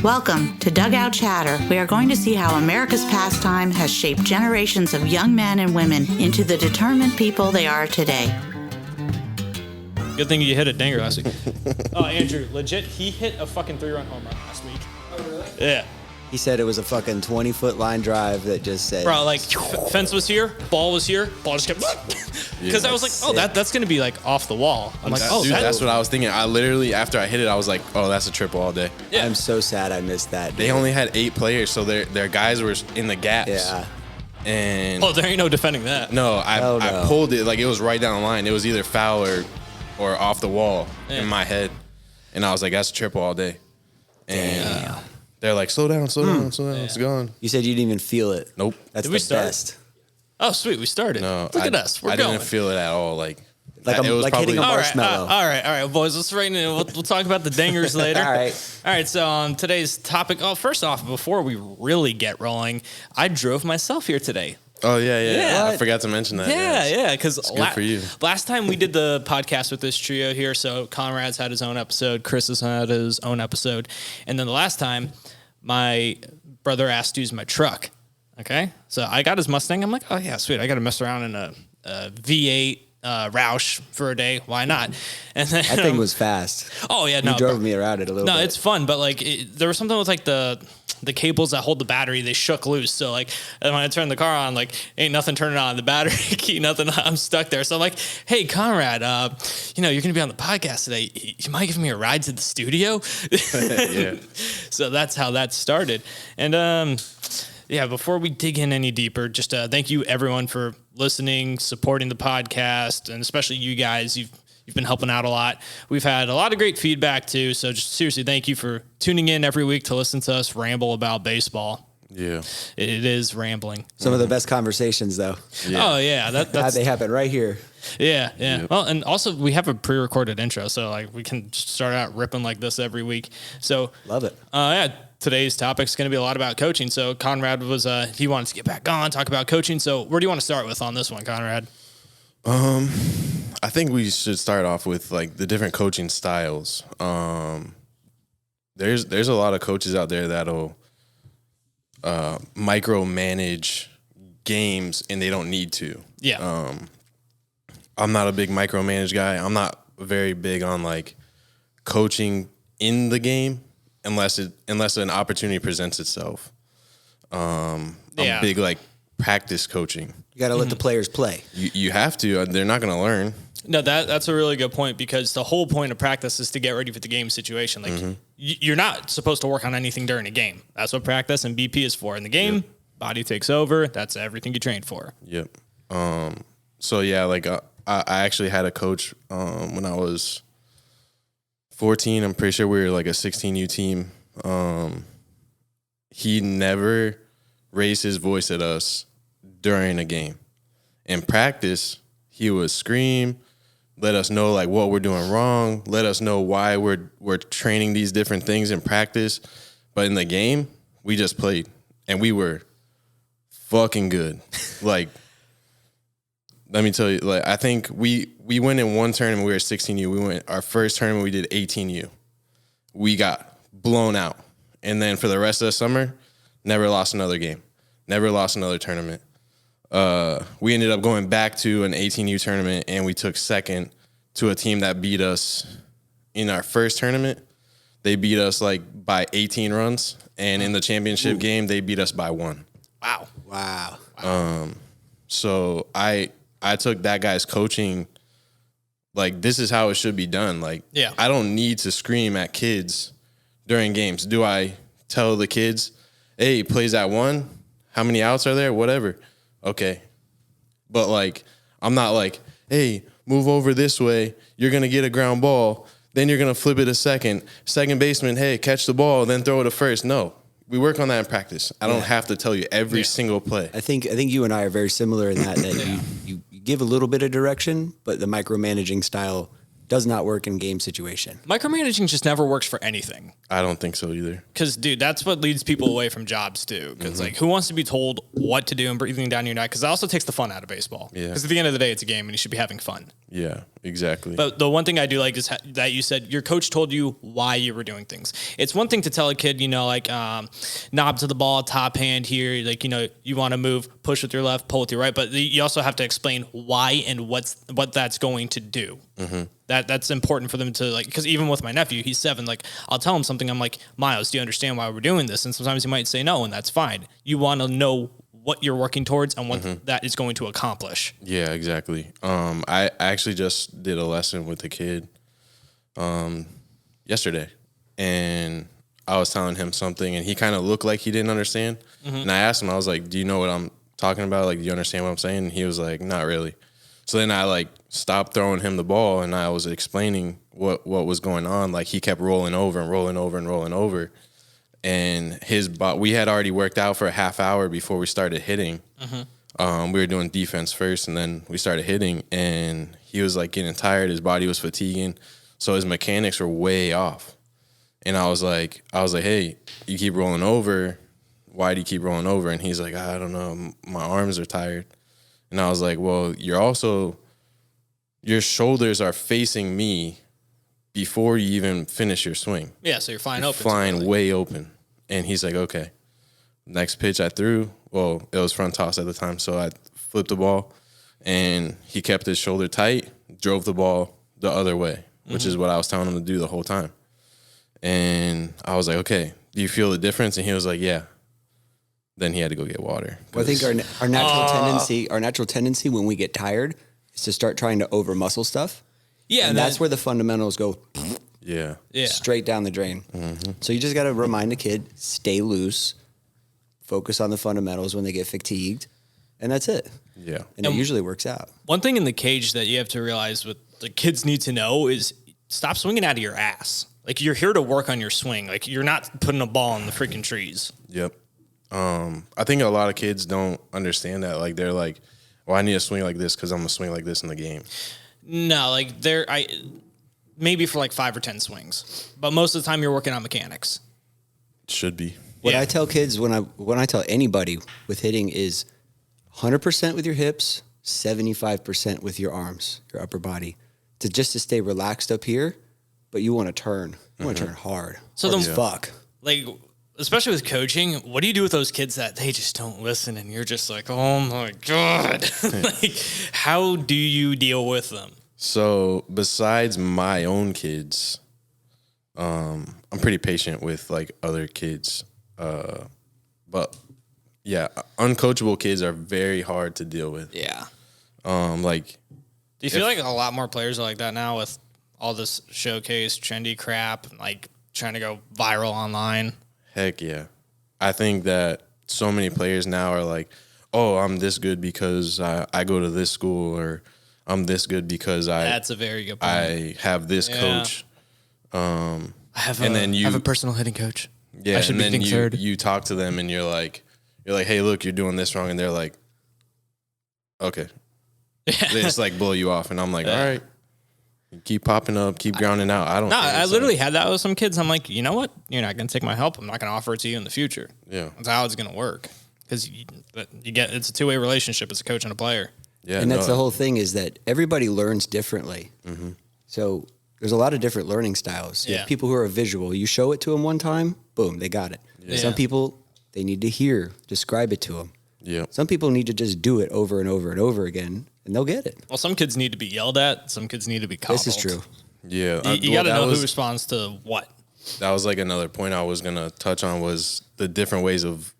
Welcome to Dugout Chatter. We are going to see how America's pastime has shaped generations of young men and women into the determined people they are today. Good thing you hit a dinger last week. Oh, Andrew, legit, he hit a fucking 3-run home run last week. Oh, really? Yeah. He said it was a fucking 20-foot line drive that just said... Bro, like, fence was here, ball was here, ball just kept... Because I was like, oh, that's going to be, like, off the wall. I'm like, oh, dude, that's what I was thinking. I literally, after I hit it, I was like, oh, that's a triple all day. Yeah. I'm so sad I missed that. Dude. They only had 8 players, so their guys were in the gaps. Yeah. And... Oh, there ain't no defending that. No, I pulled it, like, it was right down the line. It was either foul or off the wall in my head. And I was like, that's a triple all day. And they're like, slow down, it's gone. You said you didn't even feel it. Nope. That's Did the we start? best. Oh, sweet, we started. No, Look at us, we're I going. didn't feel it at all. Like Like it was hitting a probably- marshmallow. All right, boys. Let's right in. We'll talk about the dingers later. All right. So today's topic. Oh, first off, before we really get rolling, I drove myself here today. Oh, yeah. What? I forgot to mention that. Yeah. Because good for you. Last time we did the podcast with this trio here, so Conrad's had his own episode, Chris has had his own episode, and then the last time, my brother asked to use my truck. Okay, so I got his Mustang. I'm like, oh yeah, sweet. I got to mess around in a V8 Roush for a day. Why not? And then That thing was fast. oh yeah, You drove me around it a little bit. No, it's fun, but like there was something with like the cables that hold the battery, they shook loose. So like when I turned the car on, like ain't nothing turning on. The battery key, nothing. I'm stuck there. So I'm like, hey Conrad, you're gonna be on the podcast today. You might give me a ride to the studio. Yeah. So that's how that started. And before we dig in any deeper, just thank you everyone for listening, supporting the podcast, and especially you guys. You've been helping out a lot. We've had a lot of great feedback too. So just seriously, thank you for tuning in every week to listen to us ramble about baseball. Yeah. It is rambling. Some of the best conversations, though. Yeah. Oh yeah, that's They happen right here. yeah. Yep. Well, and also we have a pre-recorded intro, so like we can start out ripping like this every week. So Love it. Today's topic is going to be a lot about coaching. So Conrad was he wanted to get back on, talk about coaching. So where do you want to start with on this one, Conrad? I think we should start off with like the different coaching styles. There's a lot of coaches out there that'll micromanage games and they don't need to. Yeah. I'm not a big micromanage guy. I'm not very big on like coaching in the game unless an opportunity presents itself. I'm big like practice coaching. You got to let the players play. You have to. They're not going to learn. No, that's a really good point because the whole point of practice is to get ready for the game situation. Like you're not supposed to work on anything during a game. That's what practice and BP is for. In the game, body takes over. That's everything you trained for. Yep. So yeah, like I actually had a coach when I was 14. I'm pretty sure we were like a 16U team. He never raised his voice at us during a game. In practice, he would scream, let us know like what we're doing wrong, let us know why we're training these different things in practice. But in the game, we just played and we were fucking good. Like, let me tell you, like I think we went in one tournament, we were 16U. We went our first tournament, we did 18U. We got blown out. And then for the rest of the summer, never lost another game. Never lost another tournament. We ended up going back to an 18U tournament, and we took second to a team that beat us in our first tournament. They beat us like by 18 runs, and in the championship game, they beat us by 1. Wow. So I took that guy's coaching like this is how it should be done. Like I don't need to scream at kids during games. Do I tell the kids, hey, he plays at 1? How many outs are there? Whatever. Okay. But like, I'm not like, hey, move over this way. You're going to get a ground ball. Then you're going to flip it a second. Second baseman, hey, catch the ball, then throw it to first. No. We work on that in practice. I don't have to tell you every single play. I think you and I are very similar in that you give a little bit of direction, but the micromanaging style does not work in game situation. Micromanaging just never works for anything. I don't think so either. Because, dude, that's what leads people away from jobs, too. Because, like, who wants to be told what to do and breathing down your neck? Because that also takes the fun out of baseball. Yeah. Because at the end of the day, it's a game, and you should be having fun. Yeah, exactly. But the one thing I do like is that you said your coach told you why you were doing things. It's one thing to tell a kid, you know, like knob to the ball, top hand here, like, you know, you want to move, push with your left, pull with your right. But you also have to explain why and what that's going to do. That's important for them to, like, because even with my nephew, he's 7, like, I'll tell him something. I'm like, Miles, do you understand why we're doing this? And sometimes he might say no, and that's fine. You want to know what you're working towards and what that is going to accomplish. Yeah, exactly. I actually just did a lesson with a kid yesterday, and I was telling him something, and he kind of looked like he didn't understand. And I asked him, I was like, do you know what I'm talking about? Like, do you understand what I'm saying? And he was like, not really. So then I, like, stopped throwing him the ball, and I was explaining what was going on. Like, he kept rolling over and rolling over and rolling over. And we had already worked out for a half hour before we started hitting. We were doing defense first, and then we started hitting. And he was, like, getting tired. His body was fatiguing. So his mechanics were way off. And I was like, hey, you keep rolling over. Why do you keep rolling over? And he's like, I don't know. My arms are tired. And I was like, well, your shoulders are facing me before you even finish your swing. Yeah, so you're flying open. Flying way open. And he's like, okay. Next pitch I threw, well, it was front toss at the time, so I flipped the ball, and he kept his shoulder tight, drove the ball the other way, which is what I was telling him to do the whole time. And I was like, okay, do you feel the difference? And he was like, yeah. Then he had to go get water. Well, I think our natural tendency when we get tired is to start trying to over muscle stuff. Yeah, and that's where the fundamentals go yeah. straight down the drain. So you just got to remind the kid, stay loose, focus on the fundamentals when they get fatigued, and that's it. Yeah. And it usually works out. One thing in the cage that you have to realize what the kids need to know is stop swinging out of your ass. Like, you're here to work on your swing. Like, you're not putting a ball in the freaking trees. Yep. I think a lot of kids don't understand that. Like, they're like, well, I need to swing like this because I'm going to swing like this in the game. No, like, maybe for like 5 or 10 swings. But most of the time you're working on mechanics. It should be. What I tell kids when I tell anybody with hitting is 100% with your hips, 75% with your arms, your upper body, to stay relaxed up here, but you want to turn. You want to turn hard. So hard as fuck. Like, especially with coaching, what do you do with those kids that they just don't listen and you're just like, oh my God. Like, how do you deal with them? So besides my own kids, I'm pretty patient with, like, other kids. But yeah, uncoachable kids are very hard to deal with. Yeah. Like, Do you feel like a lot more players are like that now with all this showcase trendy crap, like trying to go viral online? heck yeah. I think that so many players now are like, oh, I'm this good because I go to this school, or I'm this good because That's a very good point. I have this coach. I have I have a personal hitting coach. Yeah, I should and be then hitting third. you talk to them and you're like, hey, look, you're doing this wrong, and they're like, okay. They just like blow you off, and I'm like, all right, keep popping up, keep grounding out. I don't. No, care. I It's literally like, had that with some kids. I'm like, you know what? You're not going to take my help. I'm not going to offer it to you in the future. Yeah, That's how it's going to work, because it's a two-way relationship. It's a coach and a player. yeah, And that's the whole thing, is that everybody learns differently. Mm-hmm. So there's a lot of different learning styles. You have people who are visual. You show it to them one time, boom, they got it. Yeah. Some people, they need to hear, describe it to them. Yeah. Some people need to just do it over and over and over again, and they'll get it. Well, some kids need to be yelled at. Some kids need to be coddled. This is true. Yeah, You got to know who responds to what. That was like another point I was gonna touch on, was the different ways of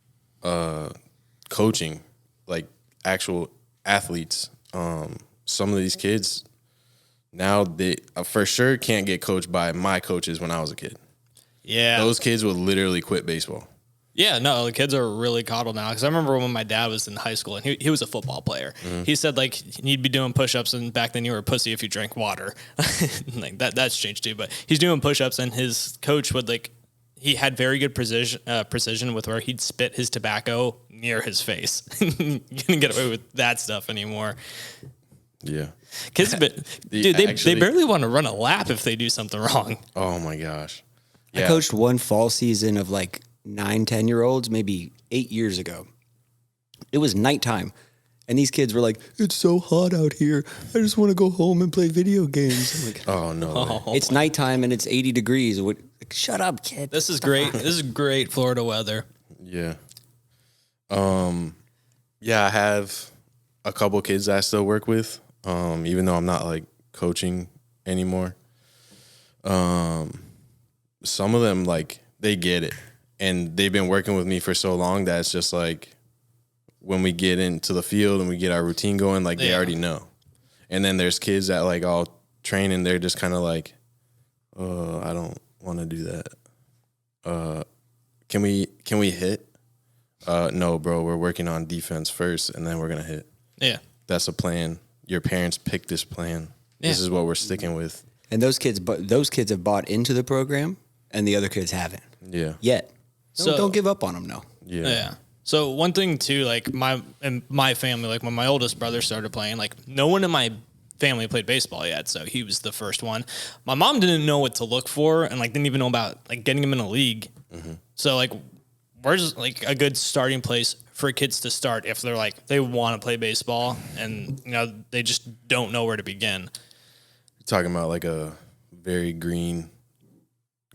coaching, like actual athletes. Some of these kids now, they for sure can't get coached by my coaches when I was a kid. Yeah. Those kids would literally quit baseball. Yeah, no, the kids are really coddled now. Because I remember when my dad was in high school, and he was a football player. Mm-hmm. He said, like, you'd be doing push-ups, and back then you were a pussy if you drank water. Like, that's changed too. But he's doing push-ups, and his coach would, like, he had very good precision with where he'd spit his tobacco near his face. You couldn't get away with that stuff anymore. Yeah. Kids, dude, they barely want to run a lap if they do something wrong. Oh my gosh. I coached one fall season of like 9, 10-year-olds, maybe 8 years ago. It was nighttime. And these kids were like, it's so hot out here. I just want to go home and play video games. I'm like, Oh no. it's nighttime and it's 80 degrees. Like, shut up, kid. This is great. This is great Florida weather. Yeah. Yeah, I have a couple kids that I still work with, even though I'm not like coaching anymore. Some of them, like, they get it. And they've been working with me for so long that it's just like when we get into the field and we get our routine going, like they already know. And then there's kids that like I'll train and they're just kind of like, I don't want to do that. Can we hit? No, bro, we're working on defense first and then we're going to hit. Yeah. That's a plan. Your parents picked this plan. Yeah. This is what we're sticking with. And those kids have bought into the program and the other kids haven't. Yeah. Yet. So Don't give up on them, no. Yeah. So one thing too, like my family, like when my oldest brother started playing, like no one in my family played baseball yet, so he was the first one. My mom didn't know what to look for and like didn't even know about like getting him in a league. Mm-hmm. So like where's like a good starting place for kids to start if they're like they want to play baseball and you know they just don't know where to begin? You're talking about like a very green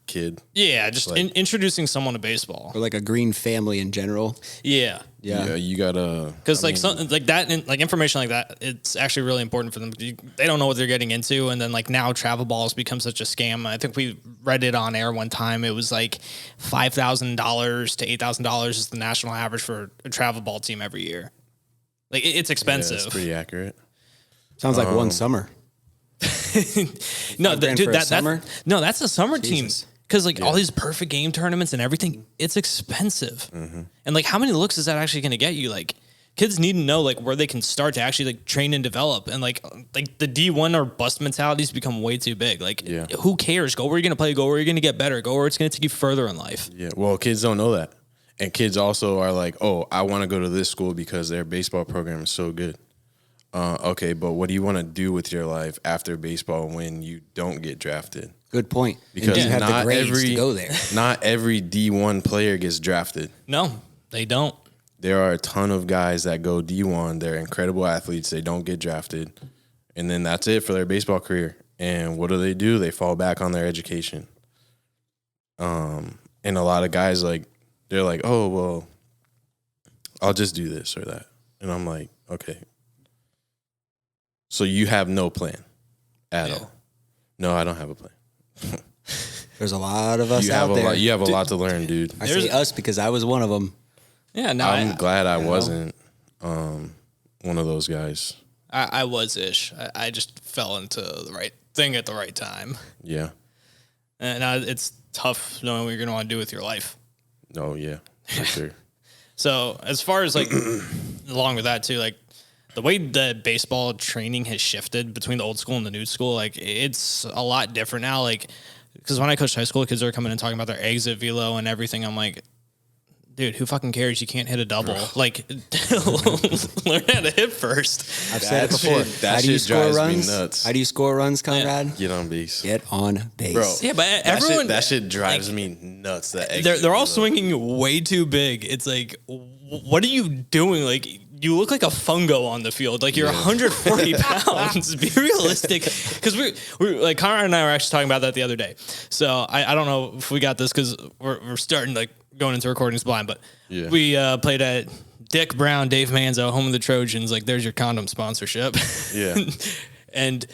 kid. Yeah, just like, introducing someone to baseball or like a green family in general. Yeah, you gotta because like something like that, like information like that, it's actually really important for them. They don't know what they're getting into, and then like now travel balls become such a scam. I think we read it on air one time. It was like $5,000 to $8,000 is the national average for a travel ball team every year. Like it's expensive. Yeah, it's pretty accurate. Sounds like one summer. No, dude, that's a summer Jesus. team. Because like all these perfect game tournaments and everything, it's expensive. Mm-hmm. And like how many looks is that actually going to get you? Like kids need to know like where they can start to actually like train and develop. And like the D1 or bust mentalities become way too big. Like who cares? Go where you're going to play. Go where you're going to get better. Go where it's going to take you further in life. Yeah. Well, kids don't know that. And kids also are like, oh, I want to go to this school because their baseball program is so good. Okay, but what do you want to do with your life after baseball when you don't get drafted? Good point. Because you have not the grades every to go there. Not every D1 player gets drafted. No, they don't. There are a ton of guys that go D1. They're incredible athletes. They don't get drafted. And then that's it for their baseball career. And what do? They fall back on their education. And a lot of guys, like, they're like, oh, well, I'll just do this or that. And I'm like, okay. So you have no plan at all? No, I don't have a plan. There's a lot of us out there. You have a lot to learn, dude. I say us because I was one of them. Yeah, no, I'm glad I wasn't one of those guys. I was-ish. I just fell into the right thing at the right time. Yeah. And it's tough knowing what you're going to want to do with your life. Oh, yeah, for sure. So as far as like, along with that too, like the way that baseball training has shifted between the old school and the new school, like it's a lot different now. Like, because when I coached high school, kids are coming and talking about their exit velo and everything. I'm like, dude, who fucking cares? You can't hit a double. Like, learn how to hit first. I've said it before. That shit drives me nuts. How do you score runs, Conrad? Get on base. Get on base. Bro, yeah, but everyone... That shit drives me nuts. That they're all swinging way too big. It's like, what are you doing? Like, you look like a fungo on the field. Like, you're 140 pounds. Be realistic. Because we like, Conrad and I were actually talking about that the other day. So I don't know if we got this because we're starting, like, going into recordings blind. But we played at Dick Brown, Dave Manzo, home of the Trojans. Like, there's your condom sponsorship. Yeah. And...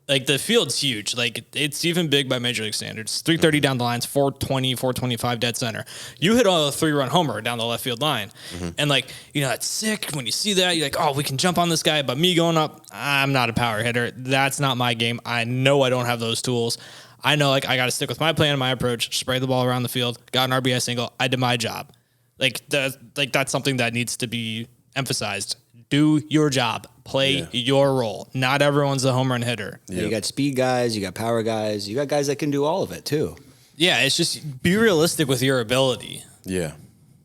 like, the field's huge. Like, it's even big by Major League standards. 330 down the lines, 420, 425 dead center. You hit a 3-run homer down the left field line. Mm-hmm. And, like, you know, it's sick when you see that. You're like, oh, we can jump on this guy. But me going up, I'm not a power hitter. That's not my game. I know I don't have those tools. I know, like, I got to stick with my plan and my approach, spray the ball around the field, got an RBI single. I did my job. Like, that's something that needs to be emphasized. Do your job. Play your role. Not everyone's a home run hitter. Yeah, you got speed guys, you got power guys, you got guys that can do all of it too. Yeah, it's just be realistic with your ability. Yeah.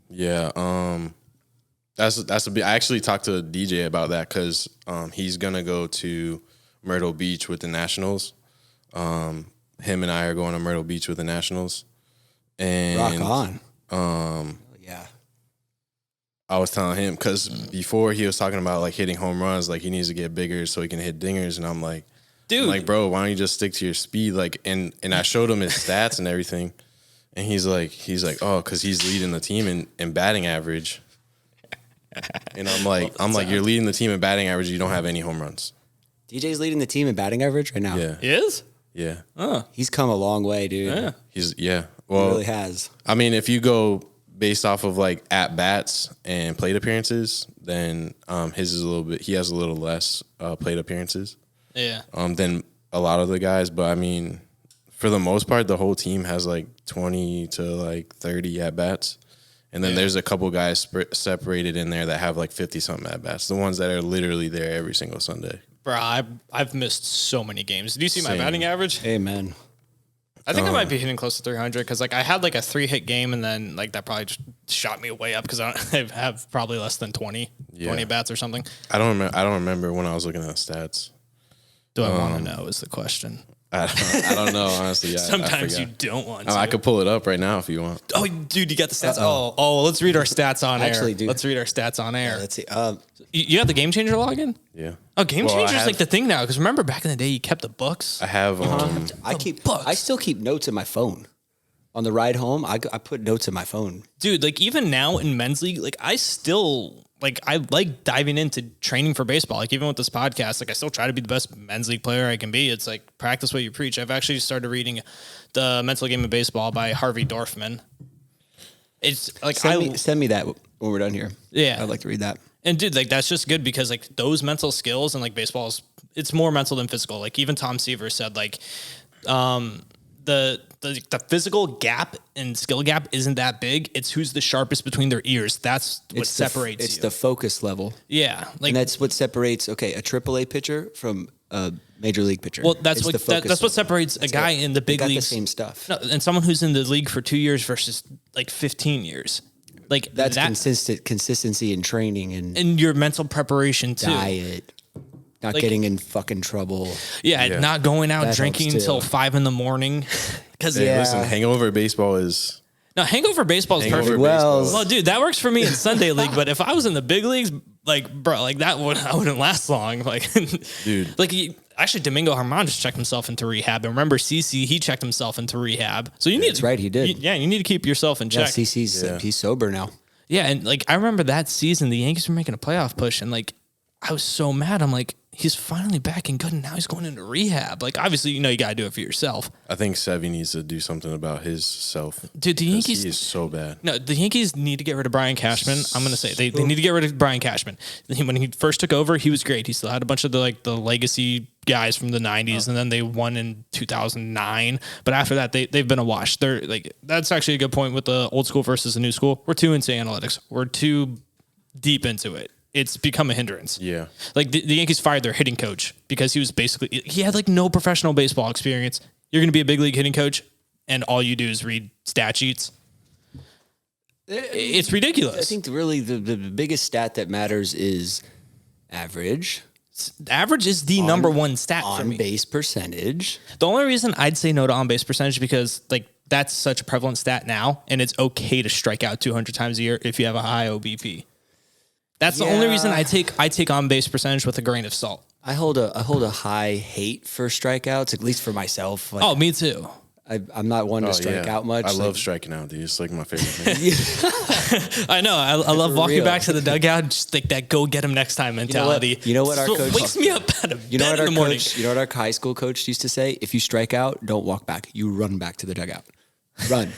Yeah. I actually talked to DJ about that because he's gonna go to Myrtle Beach with the Nationals. Him and I are going to Myrtle Beach with the Nationals. And Rock on. Yeah. I was telling him because before he was talking about like hitting home runs, like he needs to get bigger so he can hit dingers, and I'm like, dude, bro, why don't you just stick to your speed? Like, and I showed him his stats and everything, and he's like, oh, because he's leading the team in batting average, and I'm like, you're leading the team in batting average. You don't have any home runs. DJ's leading the team in batting average right now. Yeah, He is. yeah. He's come a long way, dude. Yeah. Well, He really has. I mean, if you go based off of like at bats and plate appearances, then his is a little bit. He has a little less plate appearances. Yeah. Than a lot of the guys, but I mean, for the most part, the whole team has like 20 to like 30 at bats, and then there's a couple guys separated in there that have like 50 something at bats. The ones that are literally there every single Sunday. Bro, I've missed so many games. Do you see my Same. batting average? Amen. I think I might be hitting close to 300 because like I had like a 3-hit game and then like that probably just shot me way up because I have probably less than 20 bats or something. I don't remember when I was looking at the stats. Do I want to know is the question. I don't know, honestly. Sometimes I you don't want to. I could pull it up right now if you want. Oh, dude, you got the stats? Oh, let's read our stats on air. Actually, dude. Let's read our stats on air. Let's see. You have the Game Changer login? Yeah. Oh, Game Well, Changer's like the thing now because remember back in the day you kept the books? I have. I still keep notes in my phone. On the ride home, I put notes in my phone. Dude, like even now in men's league, like I still I like diving into training for baseball. Like even with this podcast, like I still try to be the best men's league player I can be. It's like practice what you preach. I've actually started reading The Mental Game of Baseball by Harvey Dorfman. It's like Send me that when we're done here. Yeah. I'd like to read that. And dude, like that's just good because like those mental skills and like baseball it's more mental than physical. Like even Tom Seaver said like the physical gap and skill gap isn't that big. It's who's the sharpest between their ears. That's what separates you. It's the focus level. Yeah. Like And that's what separates, a AAA pitcher from a major league pitcher. well, that's It's what the focus that's what level. separates a guy in the They big got leagues. the same stuff. No, and someone who's in the league for 2 years versus like 15 years. Like That's consistency in training and your mental preparation too. diet. Not getting in fucking trouble. Yeah, not going out That drinking helps, too. until 5 a.m. Because Listen, hangover baseball is. no, hangover baseball is perfect. Well, Well, dude, that works for me in Sunday league, but if I was in the big leagues, like, bro, like I wouldn't last long. Like, Dude. like actually, Domingo Herman just checked himself into rehab, and remember, CC he checked himself into rehab. So you need That's right, he did. you need to keep yourself in check. He's sober now. Yeah, and like I remember that season, the Yankees were making a playoff push, and like I was so mad. I'm like, he's finally back and good, and now he's going into rehab. Like, obviously, you gotta do it for yourself. I think Sevy needs to do something about his self. Dude, the Yankees He is so bad. No, the Yankees need to get rid of Brian Cashman. I'm gonna say they need to get rid of Brian Cashman. When he first took over, he was great. He still had a bunch of the legacy guys from the 90s, and then they won in 2009. But after that, they've been a wash. They're like that's actually a good point with the old school versus the new school. We're too into analytics. We're too deep into it. It's become a hindrance. Yeah. Like the Yankees fired their hitting coach because he had like no professional baseball experience. You're going to be a big league hitting coach and all you do is read stat sheets. It's ridiculous. I think really the biggest stat that matters is average. Average is the number one stat for me. On base percentage. The only reason I'd say no to on base percentage because like that's such a prevalent stat now, and it's okay to strike out 200 times a year if you have a high OBP. That's the only reason I take on base percentage with a grain of salt. I hold a high hate for strikeouts, at least for myself. Like, Oh, me too. I'm not one to strike out much. I Like, love striking out, dude. It's like my favorite thing. I know. I love walking real. back to the dugout, just like that go get him next time mentality. You know what our So coach wakes me up out of You know bed what in our the morning. coach? You know what our high school coach used to say? If you strike out, don't walk back. You run back to the dugout. Run.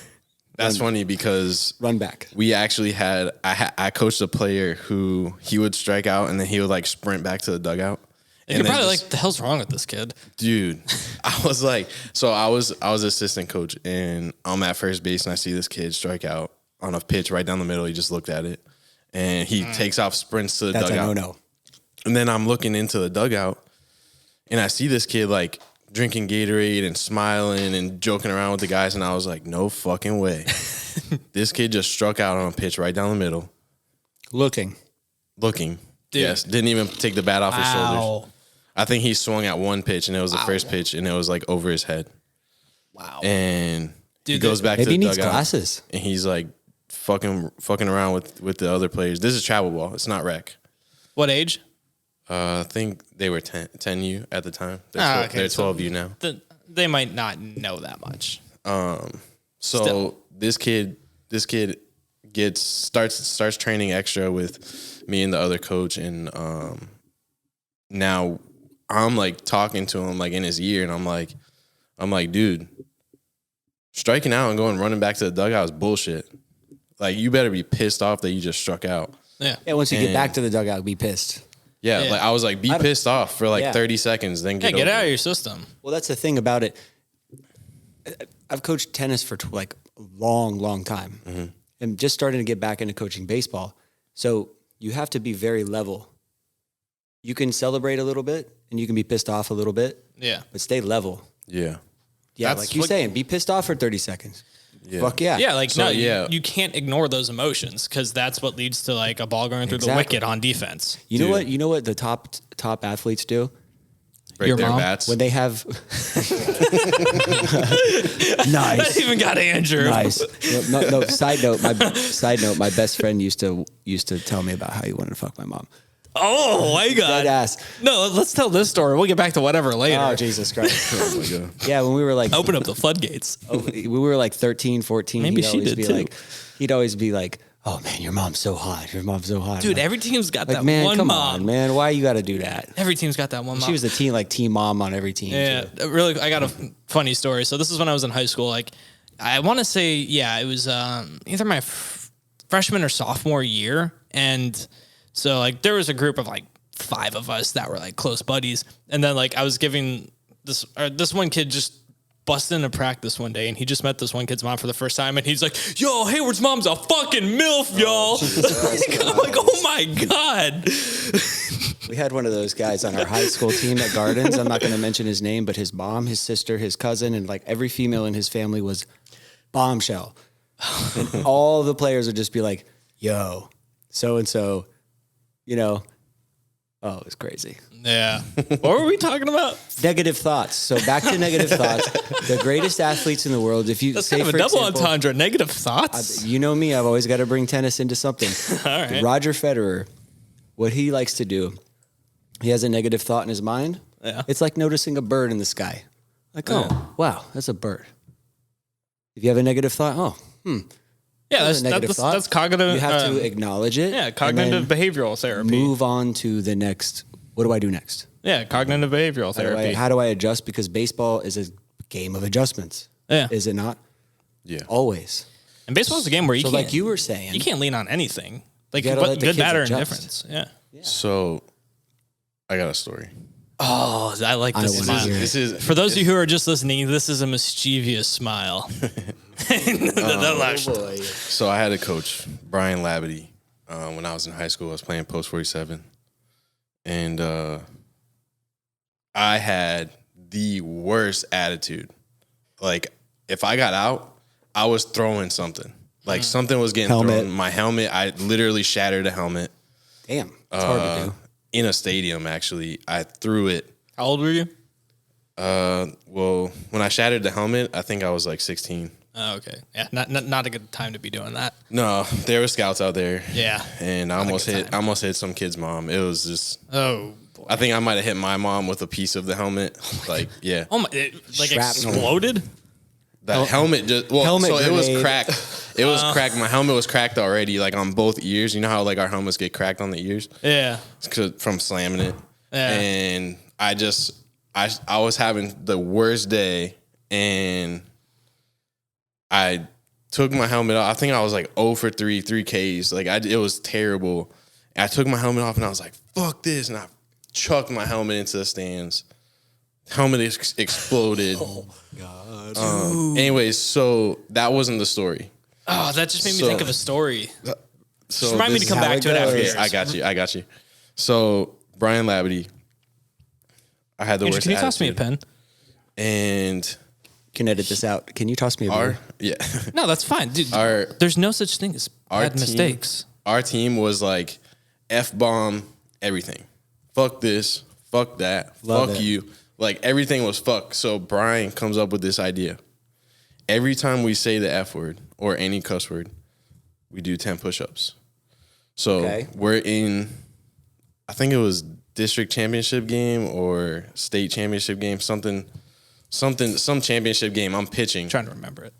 That's funny because Run back. we actually had I coached a player who he would strike out and then he would like sprint back to the dugout. And you're probably like, the hell's wrong with this kid? Dude, I was like, so I was assistant coach and I'm at first base and I see this kid strike out on a pitch right down the middle. He just looked at it and he takes off, sprints to the That's dugout. a no-no. And then I'm looking into the dugout and I see this kid like drinking Gatorade and smiling and joking around with the guys. And I was like, no fucking way. This kid just struck out on a pitch right down the middle. Looking. looking. Dude. Yes, didn't even take the bat off his shoulders. I think he swung at one pitch, and it was the first pitch, and it was like over his head. Wow. And Dude, he goes back to Maybe the he needs dugout, glasses. and he's like fucking around with the other players. This is travel ball. It's not rec. What age? I think they were 10U at the time. They're 12U now. They might not know that much. So Still. this kid starts training extra with me and the other coach, and now I'm like talking to him like in his ear, and I'm like, dude, striking out and going running back to the dugout is bullshit. Like, you better be pissed off that you just struck out. Yeah. Yeah, once you get back to the dugout, be pissed. Yeah, Yeah. like I was like, be pissed off for like Yeah. 30 seconds, then Get over it out of it. your system. Well, that's the thing about it. I've coached tennis for like a long time. Mm-hmm. And just starting to get back into coaching baseball. So you have to be very level. You can celebrate a little bit and you can be pissed off a little bit, Yeah. but stay level. Yeah. Yeah, That's like you're what- saying, be pissed off for 30 seconds. Yeah. Fuck yeah. Yeah, like, So, no, yeah. you can't ignore those emotions because that's what leads to like a ball going through the Exactly. wicket on defense. You know Dude. what? You know what the top athletes do? Break Your their mom? bats. When they have That nice. even got Andrew. Nice. No, side note, my best friend used to tell me about how he wanted to fuck my mom. Oh my Dead God. ass. No, let's tell this story. We'll get back to whatever later. Oh, Jesus Christ. Oh my God. Yeah, when we were like Open up the floodgates. we were like 13, 14, Maybe she did, too. He'd always be like, "Oh man, your mom's so hot. Your mom's so hot." Dude, I'm every team's got like, that man, one come mom. on, man. Why you got to do that? Every team's got that one mom. She was the team mom on every team. Yeah, too. really. I got a funny story. So this is when I was in high school. Like, I want to say, yeah, it was either my freshman or sophomore year, and so like there was a group of like 5 of us that were like close buddies, and then like I was giving this one kid just busted into practice one day, and he just met this one kid's mom for the first time, and he's like, "Yo, Hayward's mom's a fucking MILF, y'all." I'm like, "Oh my God." We had one of those guys on our high school team at Gardens. I'm not going to mention his name, but his mom, his sister, his cousin, and like every female in his family was bombshell. And all the players would just be like, "Yo, so and so," you know. Oh, it was crazy. Yeah. What were we talking about? Negative thoughts. So back to negative thoughts. The greatest athletes in the world. If you That's say, kind of a for double example, entendre. Negative thoughts. you know me, I've always got to bring tennis into something. All right. Roger Federer, what he likes to do, he has a negative thought in his mind. Yeah. It's like noticing a bird in the sky. Like, oh, wow, that's a bird. If you have a negative thought, Yeah, that's a negative thought. that's cognitive. You have to acknowledge it. Yeah, and cognitive then behavioral therapy. move on to the next. What do I do next? Yeah, cognitive behavioral therapy. How do I adjust? Because baseball is a game of adjustments. Yeah. Is it not? Yeah. Always. And baseball's a game where you So can't, like you were saying, you can't lean on anything. Like You gotta let the good, kids bad, or adjust. indifference. Yeah. So I got a story. Oh, I like I this wanna smile. hear it. This is For those of you who are just listening, this is a mischievous smile. The last- So I had a coach, Brian Labadie, when I was in high school. I was playing post 47. And I had the worst attitude. Like, if I got out, I was throwing something. Like, something was getting Helmet. thrown. My helmet, I literally shattered a helmet damn, it's hard to do. in a stadium, actually. I threw it. How old were you? Well, when I shattered the helmet, I think I was like 16. Oh, okay. Yeah, not a good time to be doing that. No, there were scouts out there. Yeah. And I almost good hit time. I almost hit some kid's mom. It was just Oh, boy. I think I might have hit my mom with a piece of the helmet. Like, yeah. Oh my! It, like Shrapnel. exploded. That helmet just Helmet so it was grenade. cracked. It was cracked. My helmet was cracked already, like on both ears. You know how like our helmets get cracked on the ears? Yeah. It's 'cause- from slamming it. Yeah. And I was having the worst day, and I took my helmet off. I think I was like 0 for 3 Ks. Like it was terrible. And I took my helmet off and I was like, fuck this. And I chucked my helmet into the stands. Helmet exploded. Oh, God. Anyways, so that wasn't the story. Oh, that just made me So- think of a story. So Just remind me this to come is how back it to it after goes. yours. Yeah, I got you. So Brian Labadie, I had the Andrew, worst can you toss me a attitude. pen? And Can edit this out. Can you toss me a beer? yeah. No, that's fine, dude. Our- There's no such thing as Our bad team- mistakes. Our team was like F-bomb everything. Fuck this. Fuck that. Love fuck it. you. Like, everything was fuck. So Brian comes up with this idea. Every time we say the F word or any cuss word, we do 10 push-ups. So we're in, I think it was district championship game or state championship game, some championship game. I'm pitching. Trying to remember it.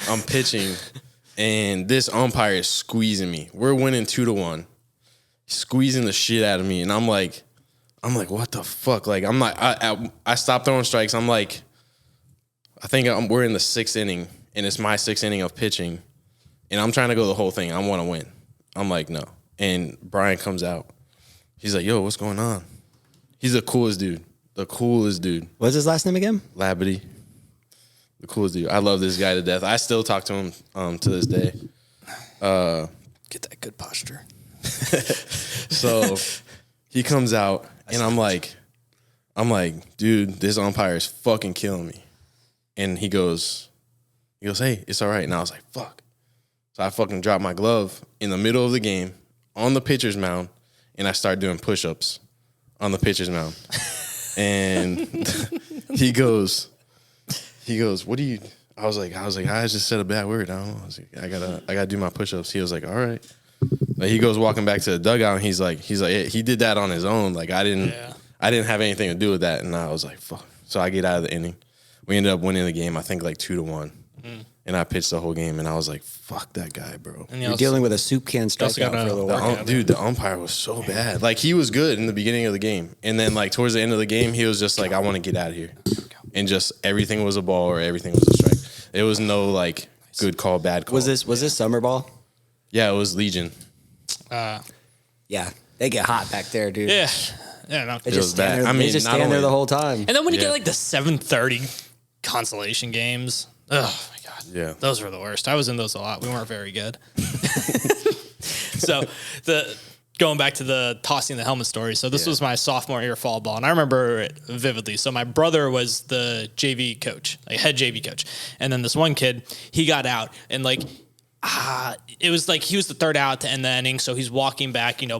I'm pitching, and this umpire is squeezing me. We're winning 2-1, squeezing the shit out of me, and I'm like, what the fuck? Like, I'm like, I stopped throwing strikes. I'm like, I think we're in the 6th inning, and it's my 6th inning of pitching, and I'm trying to go the whole thing. I want to win. I'm like, no. And Brian comes out. He's like, yo, what's going on? He's the coolest dude. What's his last name again? Labadee. The coolest dude. I love this guy to death. I still talk to him to this day. Get that good posture. So he comes out, and I'm like, dude, this umpire is fucking killing me. And he goes, hey, it's all right. And I was like, fuck. So I fucking dropped my glove in the middle of the game on the pitcher's mound, and I started doing push-ups on the pitcher's mound. And he goes, what do you? I was like, I just said a bad word. I don't know. I was like, I gotta do my push-ups. He was like, all right. Like, he goes walking back to the dugout, and he's like, he did that on his own. Like, I didn't have anything to do with that. And I was like, fuck. So I get out of the inning. We ended up winning the game, I think, like 2-1. And I pitched the whole game, and I was like, fuck that guy, bro. And you're dealing with a soup can strikeout for a little while. Dude, the umpire was so bad. Like, he was good in the beginning of the game. And then, like, towards the end of the game, he was just like, I want to get out of here. And just everything was a ball or everything was a strike. It was no, like, good call, bad call. Was this summer ball? Yeah, it was Legion. Yeah, they get hot back there, dude. Yeah. No. They It just was stand bad. there, I mean, they just not stand there only- the whole time. And then when you Yeah. get like the 7:30 consolation games, oh my God. Yeah. Those were the worst. I was in those a lot. We weren't very good. So going back to the tossing the helmet story. So this was my sophomore year fall ball, and I remember it vividly. So my brother was the JV coach, like head JV coach. And then this one kid, he got out, and like, it was like he was the third out to end the inning. So he's walking back, and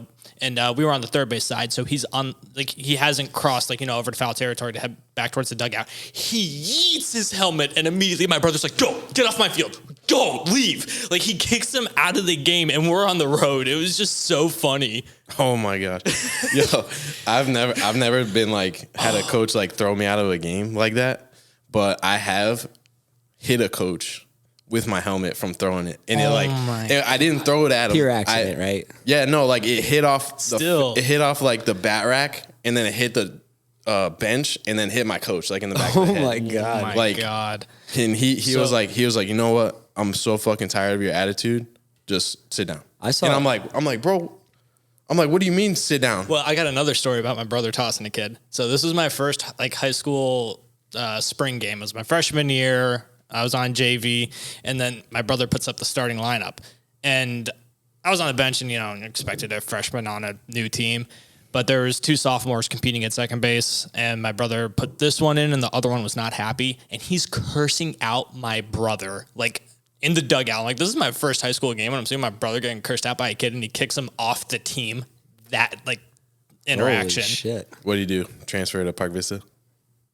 we were on the third base side. So he's on, like, he hasn't crossed, like, over to foul territory to head back towards the dugout. He yeets his helmet, and immediately my brother's like, go, get off my field. Go, leave. Like, he kicks him out of the game, and we're on the road. It was just so funny. Oh my God. Yo, I've never been like, had a coach like throw me out of a game like that, but I have hit a coach with my helmet from throwing it. And I didn't throw it at him. Pure accident, right? Yeah, no, like it hit off Still. like the bat rack, and then it hit the bench, and then hit my coach like in the back of the head. My God. Oh my Like- God. And he was like, you know what? I'm so fucking tired of your attitude. Just sit down. And I'm like, bro, what do you mean sit down? Well, I got another story about my brother tossing a kid. So this was my first like high school spring game. It was my freshman year. I was on JV, and then my brother puts up the starting lineup, and I was on the bench, and expected a freshman on a new team, but there was two sophomores competing at second base, and my brother put this one in, and the other one was not happy, and he's cursing out my brother like in the dugout. Like, this is my first high school game, and I'm seeing my brother getting cursed out by a kid, and he kicks him off the team. That like interaction. Holy shit. What do you do? Transfer to Park Vista?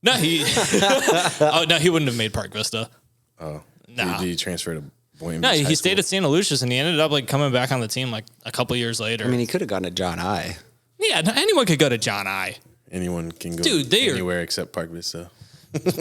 No, he. Oh no, he wouldn't have made Park Vista. Oh, No. Did you transfer to Boynton No, Beach he High stayed School? at Santa Lucia's, and he ended up like coming back on the team like a couple years later. I mean, he could have gone to John I. Yeah, anyone could go to John I. Anyone can go Dude, they are- anywhere except Park Vista.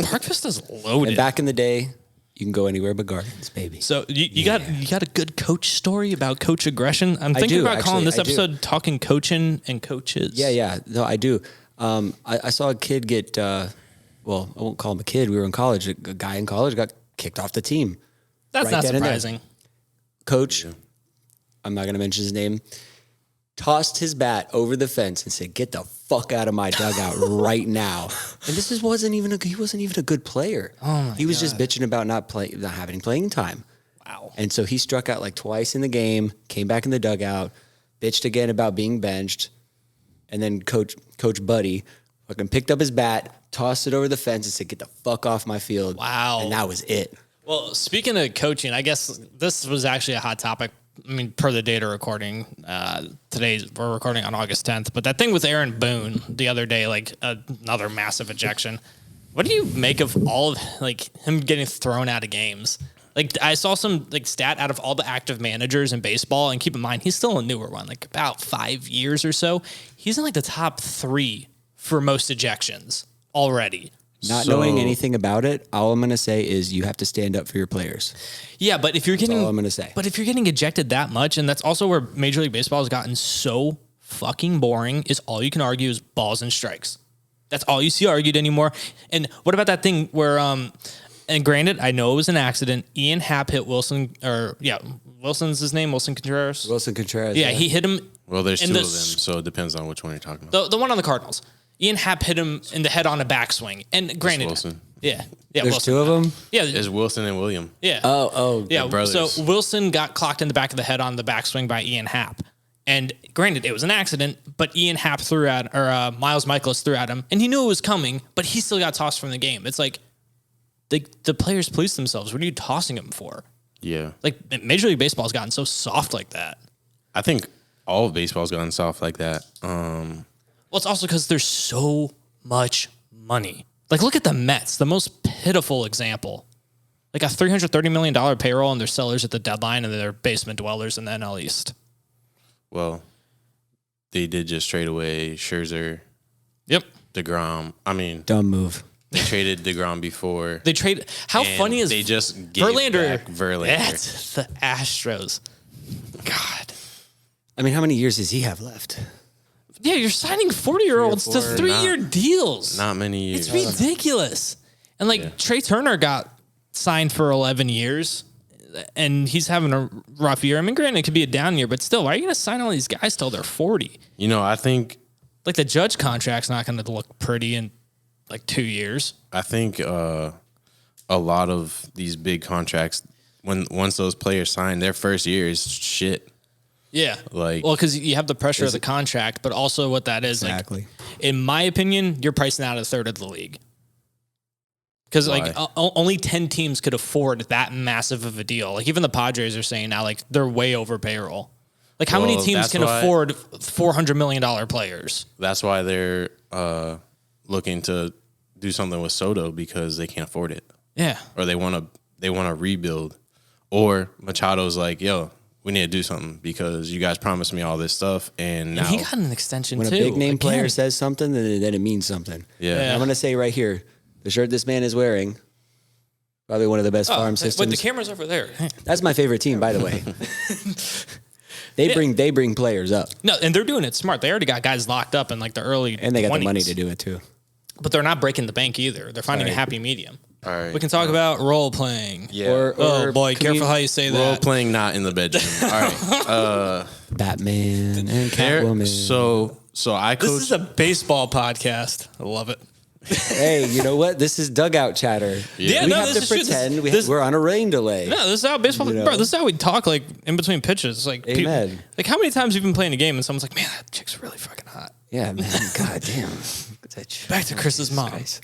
Park Vista's loaded. And back in the day, you can go anywhere but Gardens, baby. So you got a good coach story about coach aggression. I'm thinking do, about calling actually, this I do. episode "Talking Coaching and Coaches." Yeah. No, I do. I saw a kid get, well, I won't call him a kid. We were in college. A guy in college got kicked off the team. That's Right not then and there. surprising. Coach, I'm not going to mention his name, tossed his bat over the fence and said, "Get the fuck out of my dugout right now." And he wasn't even a good player. He was just bitching about not having playing time. Wow. And so he struck out like twice in the game, came back in the dugout, bitched again about being benched. And then Coach Buddy fucking picked up his bat, tossed it over the fence and said, "Get the fuck off my field." Wow. And that was it. Well, speaking of coaching, I guess this was actually a hot topic I mean, per the data recording, we're recording on August 10th, but that thing with Aaron Boone the other day, like another massive ejection. What do you make of all of like him getting thrown out of games? Like I saw some like stat out of all the active managers in baseball, and keep in mind he's still a newer one, like about 5 years or so. He's in like the top 3 for most ejections already. Not knowing anything about it, all I'm going to say is you have to stand up for your players. Yeah, but if you're That's all I'm going to say. But if you're getting ejected that much, and that's also where Major League Baseball has gotten so fucking boring, is all you can argue is balls and strikes. That's all you see argued anymore. And what about that thing where and granted, I know it was an accident. Ian Happ hit Wilson, Wilson's his name, Wilson Contreras. Wilson Contreras. Yeah, he hit him. Well, there's 2 of them, so it depends on which one you're talking about. The one on the Cardinals. Ian Happ hit him in the head on a backswing. And granted, Wilson. Yeah, There's Wilson. 2 of them? Yeah. It's Wilson and William. Yeah. Yeah. brothers. So Wilson got clocked in the back of the head on the backswing by Ian Happ. And granted, it was an accident, but Ian Happ threw at, or Miles Michaelis threw at him, and he knew it was coming, but he still got tossed from the game. It's like, the players police themselves. What are you tossing them for? Yeah. Like, Major League Baseball has gotten so soft like that. I think all of baseball's gotten soft like that. Well, it's also because there's so much money. Like, look at the Mets, the most pitiful example. Like a $330 million payroll, and they're sellers at the deadline, and they're basement dwellers in the NL East. Well, they did just trade away Scherzer, Yep. DeGrom. I mean, Dumb move. they traded DeGrom before. They trade. How and funny is they just gave back Verlander? That's the Astros. God. I mean, how many years does he have left? Yeah, you're signing 40-year-olds to 4. 3-year deals. Not many years. It's ridiculous. And like Trey Turner got signed for 11 years, and he's having a rough year. I mean, granted, it could be a down year, but still, why are you going to sign all these guys till they're 40? You know, I think Like the Judge contract's not going to look pretty in like 2 years. a lot of these big contracts, once those players sign, their first year is shit. Yeah. Like- well, because you have the pressure of the contract, but also what that is. Exactly. Like, in my opinion, you're pricing out a third of the league. Because like Why? only 10 teams could afford that massive of a deal. Like even the Padres are saying now, like they're way over payroll. Like how many Well, teams that's can why- afford $400 million players? That's why they're looking to do something with Soto, because they can't afford it, Yeah. or they want to rebuild. Or Machado's like, yo, we need to do something because you guys promised me all this stuff, and now And he got an extension When too. a big name Again. player says something, then it means something. Yeah. And I'm going to say right here, the shirt this man is wearing, probably one of the best farm Wait, systems. the camera's over there. That's my favorite team, by the way. They bring players up, No, and they're doing it smart. They already got guys locked up in like the early and they got 20s. the money to do it too. But they're not breaking the bank either. They're finding a happy medium. All right. We can talk about role playing. Yeah. Or Oh boy, careful commu- how you say Role that. playing not in the bedroom. All right. Batman and There, Catwoman. so I This coach. is a baseball podcast. I love it. Hey, you know what? This is Dugout Chatter. Yeah, we no, have this to is true. pretend This- we're on a rain delay. No, this is how baseball. You know. Bro, this is how we talk like in between pitches. Like, Amen. like how many times have you been playing a game and someone's like, "Man, that chick's really fucking hot." Yeah, man. God damn. Look at that shit. Back to Chris's mom. Guys.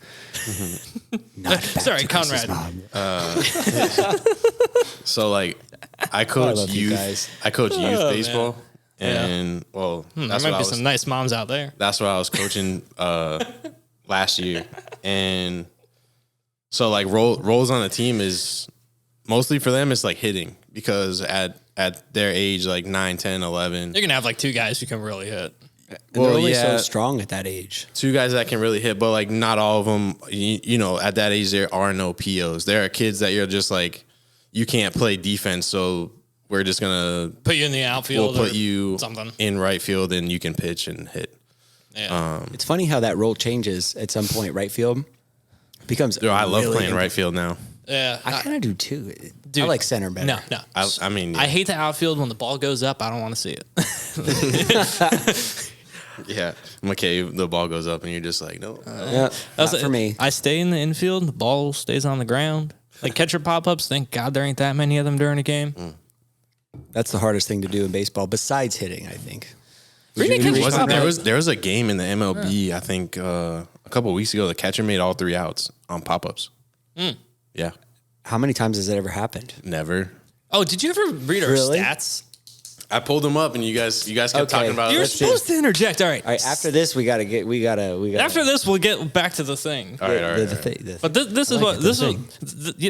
Not back Sorry, to Chris's Conrad. mom. So like, I coach love you youth. guys. I coach youth Oh, baseball, and well, There that's might what I be was. some nice moms out there. That's what I was coaching last year, and so like roles on a team is mostly for them. It's like hitting, because at their age, like 9, 10, 11, You're gonna have like 2 guys who can really hit. And Well, they're only yeah. so strong at that age. 2 guys that can really hit, but like not all of them. You know, at that age, there are no POs. There are kids that you're just like, you can't play defense, so we're just gonna Put you in the outfield. we'll put or you something. in right field, and you can pitch and hit. Yeah. It's funny how that role changes at some point. Right field becomes. Dude, I love really playing right field now. yeah. I kind of do too. I Dude, like center better. No. I mean, I hate the outfield when the ball goes up. I don't want to see it. yeah, McKay, the ball goes up, and you're just like, no. Yeah, not for me. I stay in the infield. The ball stays on the ground. Like catcher pop-ups. Thank God there ain't that many of them during a game. That's the hardest thing to do in baseball, besides hitting, I think. What do you mean catcher Wasn't pop-ups? there was a game in the MLB, I think a couple of weeks ago, the catcher made all 3 outs on pop-ups. Yeah, How many times has that ever happened? never. Oh, did you ever read our Really? stats? I pulled them up, and you guys kept Okay. talking about. You're Let's see. supposed to interject. All right. All right, after this, we gotta. After this, we'll get back to the thing. All right. But this is what this is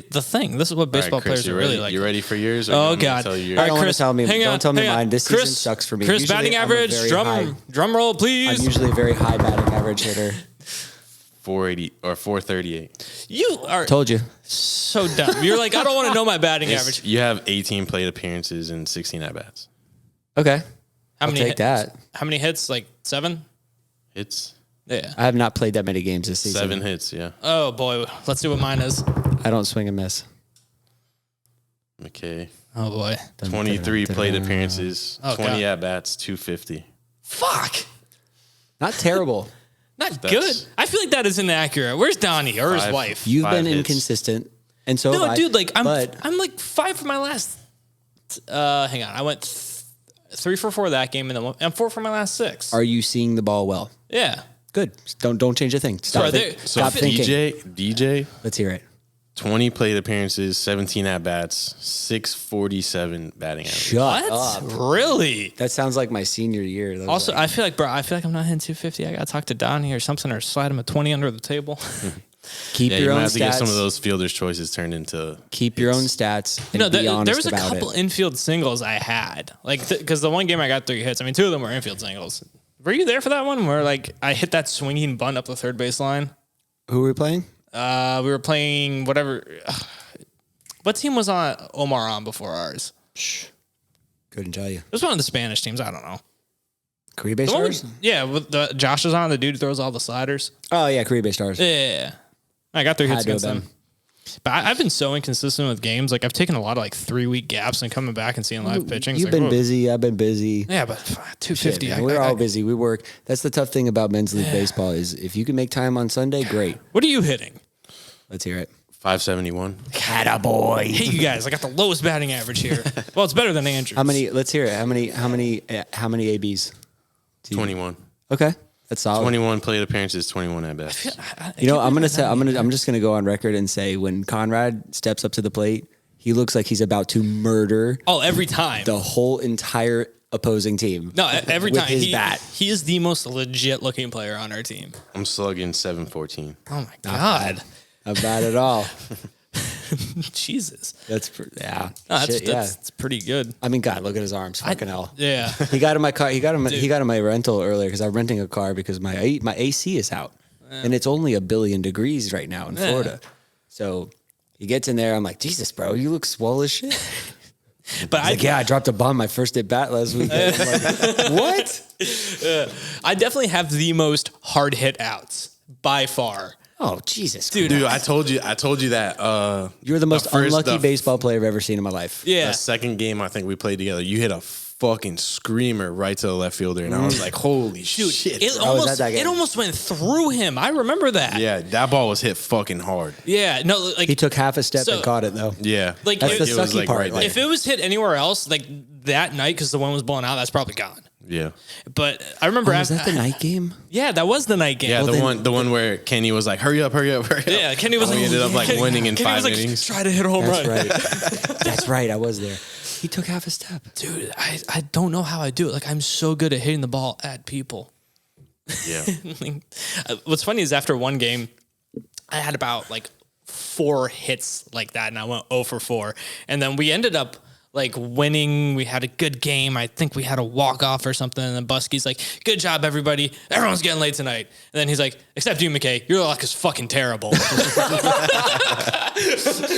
the thing. This is what baseball Chris, players are really like. You ready for yours? Or Oh you want me to God! tell you yours? All right, Don't wanna Chris, tell me- hang don't on, tell me hang on. mine. This Chris, season sucks for me. Chris, Usually, batting I'm a average. very Drum roll, I'm please. usually a very high batting average hitter. 480 or 438. You are Told you. so dumb. You're like, I don't want to know my batting average. You have 18 plate appearances and 16 at bats. Okay. How many take hits? that. How many hits? Like 7? Hits. Yeah. I have not played that many games this season. 7 hits. Yeah. Oh boy, let's see what mine is. I don't swing and miss. Okay. Oh boy. 23 plate appearances, Oh, 20 God. at bats, 250. Fuck. Not terrible. Not That's- good. I feel like that is inaccurate. Where's Donnie or his 5. wife? You've 5 been hits. inconsistent, and so No, have I, dude, like I'm but like 5 for my last. Hang on, I went 3 for 4 that game, and then I'm 4 for my last 6. are you seeing the ball well? Yeah. Good. Don't change a thing. Stop, So there- So stop thinking. DJ, Let's hear it. 20 plate appearances, 17 at bats, 647 batting average. Shut What? up. Really? That sounds like my senior year. That was Also, like- I feel like, bro, I'm not hitting 250. I gotta talk to Donnie or something, or slide him a 20 under the table. keep Yeah, your you might own have to get stats. some of those fielder's choices turned into. Keep your own stats. And No, be honest there was a about couple it. infield singles I had, like because the one game I got 3 hits. I mean, 2 of them were infield singles. Were you there for that one where like I hit that swinging bunt up the third base line? Who were we playing? We were playing whatever. What team was Omar on before ours? Couldn't tell you. It was one of the Spanish teams. I don't know. Caribe The one with- Stars? yeah, with the Josh is on. The dude who throws all the sliders. Oh, yeah, Caribe Stars. Yeah, I got 3 hits Had to have against them. been. But I've been so inconsistent with games. Like I've taken a lot of like 3-week gaps and coming back and seeing live pitching. It's You've like, been whoa. busy. I've been busy. Yeah, but 250. Man, we're all busy. We work. That's the tough thing about men's league baseball is if you can make time on Sunday, great. What are you hitting? Let's hear it. 571. Attaboy. Hey, you guys! I got the lowest batting average here. Well, it's better than Andrews. How many? Let's hear it. How many ABs? 21. Okay, that's solid. 21 plate appearances, 21 at bats. You know, I'm just gonna go on record and say when Conrad steps up to the plate, he looks like he's about to murder Oh, every time. the whole entire opposing team. No, every with time. his bat. He is the most legit looking player on our team. I'm slugging 714. Oh my god! Not bad at all. Jesus. Yeah. No, that's pretty good. I mean, God, look at his arms. Fucking hell. Yeah. He got in my car. He got in my rental earlier because I'm renting a car because my AC is out, and it's only 1 billion degrees right now in Florida. So he gets in there. I'm like, Jesus, bro, you look swole as shit. But He's like, yeah, I dropped a bomb my first at bat last week. I'm like, what? I definitely have the most hard hit outs by far. Oh, Jesus, Dude, Dude, I told you that. You're the most first- unlucky the- baseball player I've ever seen in my life. Yeah. The second game I think we played together, you hit a fucking screamer right to the left fielder, and I was like, "Holy shit!" It bro. was at that game. it almost went through him. I remember that. Yeah, that ball was hit fucking hard. Yeah. No, like He took half a step So- and caught it though. Yeah, Like, That's the it was, sucky like, part. right like, there. if it was hit anywhere else, like that night, because the wind was blowing out, that's probably gone. Yeah, But I remember was that the night game? Yeah, that was the night game. yeah. Well, the one where Kenny was like, "Hurry up, hurry up, hurry up." Yeah, Kenny was And we like, ended up like winning in Kenny 5 was like, innings. try to hit a home That's run. right. That's right. I was there. He took half a step. Dude, I don't know how I do it. Like, I'm so good at hitting the ball at people. Yeah, What's funny is after one game, I had about like 4 hits like that, and I went 0 for 4. And then we ended up like winning. We had a good game. I think we had a walk-off or something. And then Busky's like, good job, everybody. Everyone's getting late tonight. And then he's like, except you, McKay. Your luck is fucking terrible.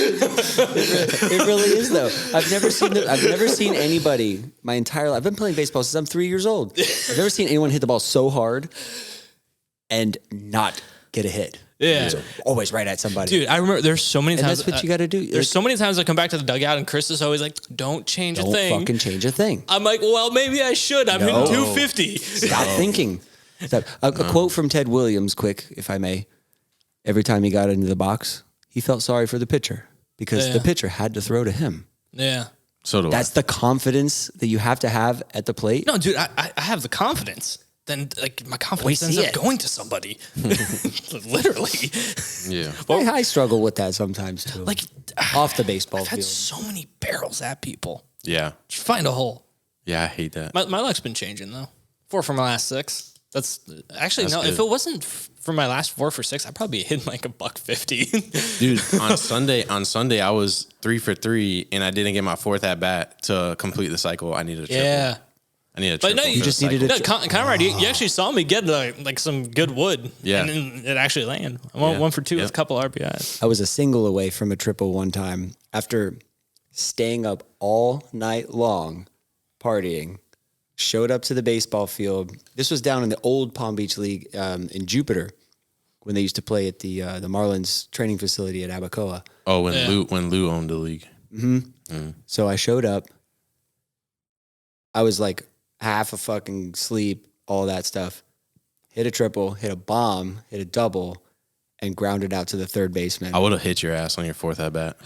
It really is though. I've never seen anybody my entire life. I've been playing baseball since I'm 3 years old. I've never seen anyone hit the ball so hard and not get a hit. Yeah. It's always right at somebody. Dude, I remember there's so many and times. that's what you got to do. There's so many times I come back to the dugout and Chris is always like, don't change a Don't thing. fucking change a thing. I'm like, well, maybe I should. I'm No. hitting 250. Stop thinking. A quote from Ted Williams, quick, if I may. Every time he got into the box, he felt sorry for the pitcher because the pitcher had to throw to him. Yeah. so do That's the confidence that you have to have at the plate. No, dude, I have the confidence. Then, like, my confidence We ends see up it. going to somebody. Literally. Yeah, I struggle with that sometimes too. Like, off the baseball I've had field. so many barrels at people. yeah. Just find a hole. Yeah, I hate that. My luck's been changing though. 4 for my last 6. That's actually no. Good. If it wasn't for my last 4 for 6, I'd probably hit like $150. Dude, on Sunday I was 3 for 3 and I didn't get my 4th at bat to complete the cycle. I needed a triple. Yeah. I need a But triple. no, You just needed No, a Conrad, you actually saw me get like some good wood. Yeah. And then it actually landed. I went 1 for 2 with a couple RBIs. I was a single away from a triple one time after staying up all night long, partying. Showed up to the baseball field. This was down in the old Palm Beach League in Jupiter when they used to play at the Marlins training facility at Abacoa. Oh, when Lou owned the league. So I showed up. I was like half a fucking sleep, all that stuff. Hit a triple, hit a bomb, hit a double, and grounded out to the third baseman. I would have hit your ass on your 4th at bat.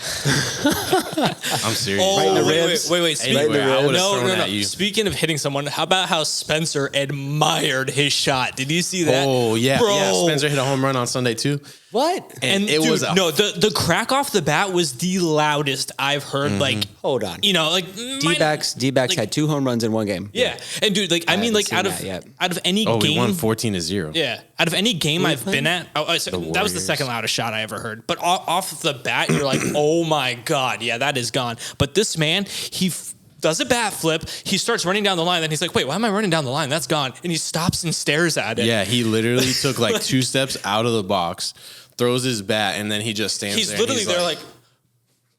I'm serious. Oh, Right in the wait. ribs. Speaking, Right in the I would've no, thrown no, no. at you. Speaking of hitting someone, how about how Spencer admired his shot? Did you see that? Oh, yeah. Bro. Yeah, Spencer hit a home run on Sunday too. What? And it dude, was the crack off the bat was the loudest I've heard. Like, Hold on. like D-backs like- had 2 home runs in one game. Yeah, and dude, like I mean, haven't like seen out of that yet. any Oh, we game, won 14-0. yeah, out of any game I've been at, that was the Warriors. second loudest shot I ever heard. But off the bat, you're like, oh my god, yeah, that is gone. But this man, he does a bat flip, he starts running down the line, then he's like, wait, why am I running down the line? That's gone, and he stops and stares at it. Yeah, he literally took like 2 steps out of the box, throws his bat, and then he just stands he's there. and literally there like.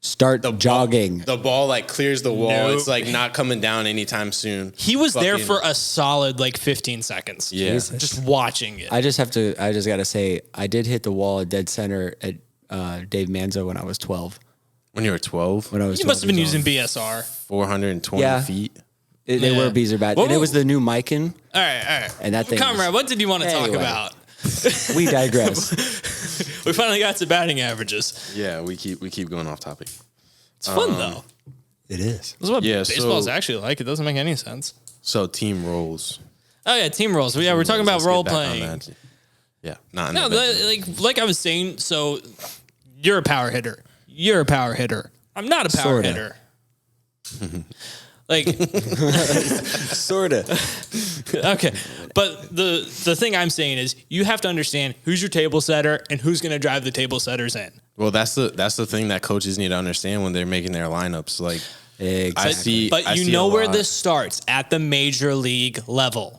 Start jogging. The ball like clears the wall. Nope. It's like not coming down anytime soon. He was there Fucking- for a solid like 15 seconds. Yeah. Jesus. Just watching it. I just got to say, I did hit the wall at dead center at Dave Manzo when I was 12. When you were 12, When I was You 12 must have been years using old. BSR. 420 Yeah. feet. They Yeah. were Beezer bats. What And it were- was the new Mikan. All right. And that thing Conrad, was- what did you want to talk Anyway. about? We digress. We finally got to batting averages. Yeah, we keep going off topic. It's fun though. It is. This is what Yeah, baseball's so- actually like. It doesn't make any sense. So team roles. Oh yeah, team roles. Yeah, we're talking about Let's get role back on playing. that. Yeah, not in No, the bedroom. like I was saying. So you're a power hitter. You're a power hitter. I'm not a power Sorta. hitter. Like Sort of. okay, but the thing I'm saying is you have to understand who's your table setter and who's going to drive the table setters in. Well, that's the thing that coaches need to understand when they're making their lineups. Like Exactly. I see, But I you see know a where lot. this starts at the major league level. What do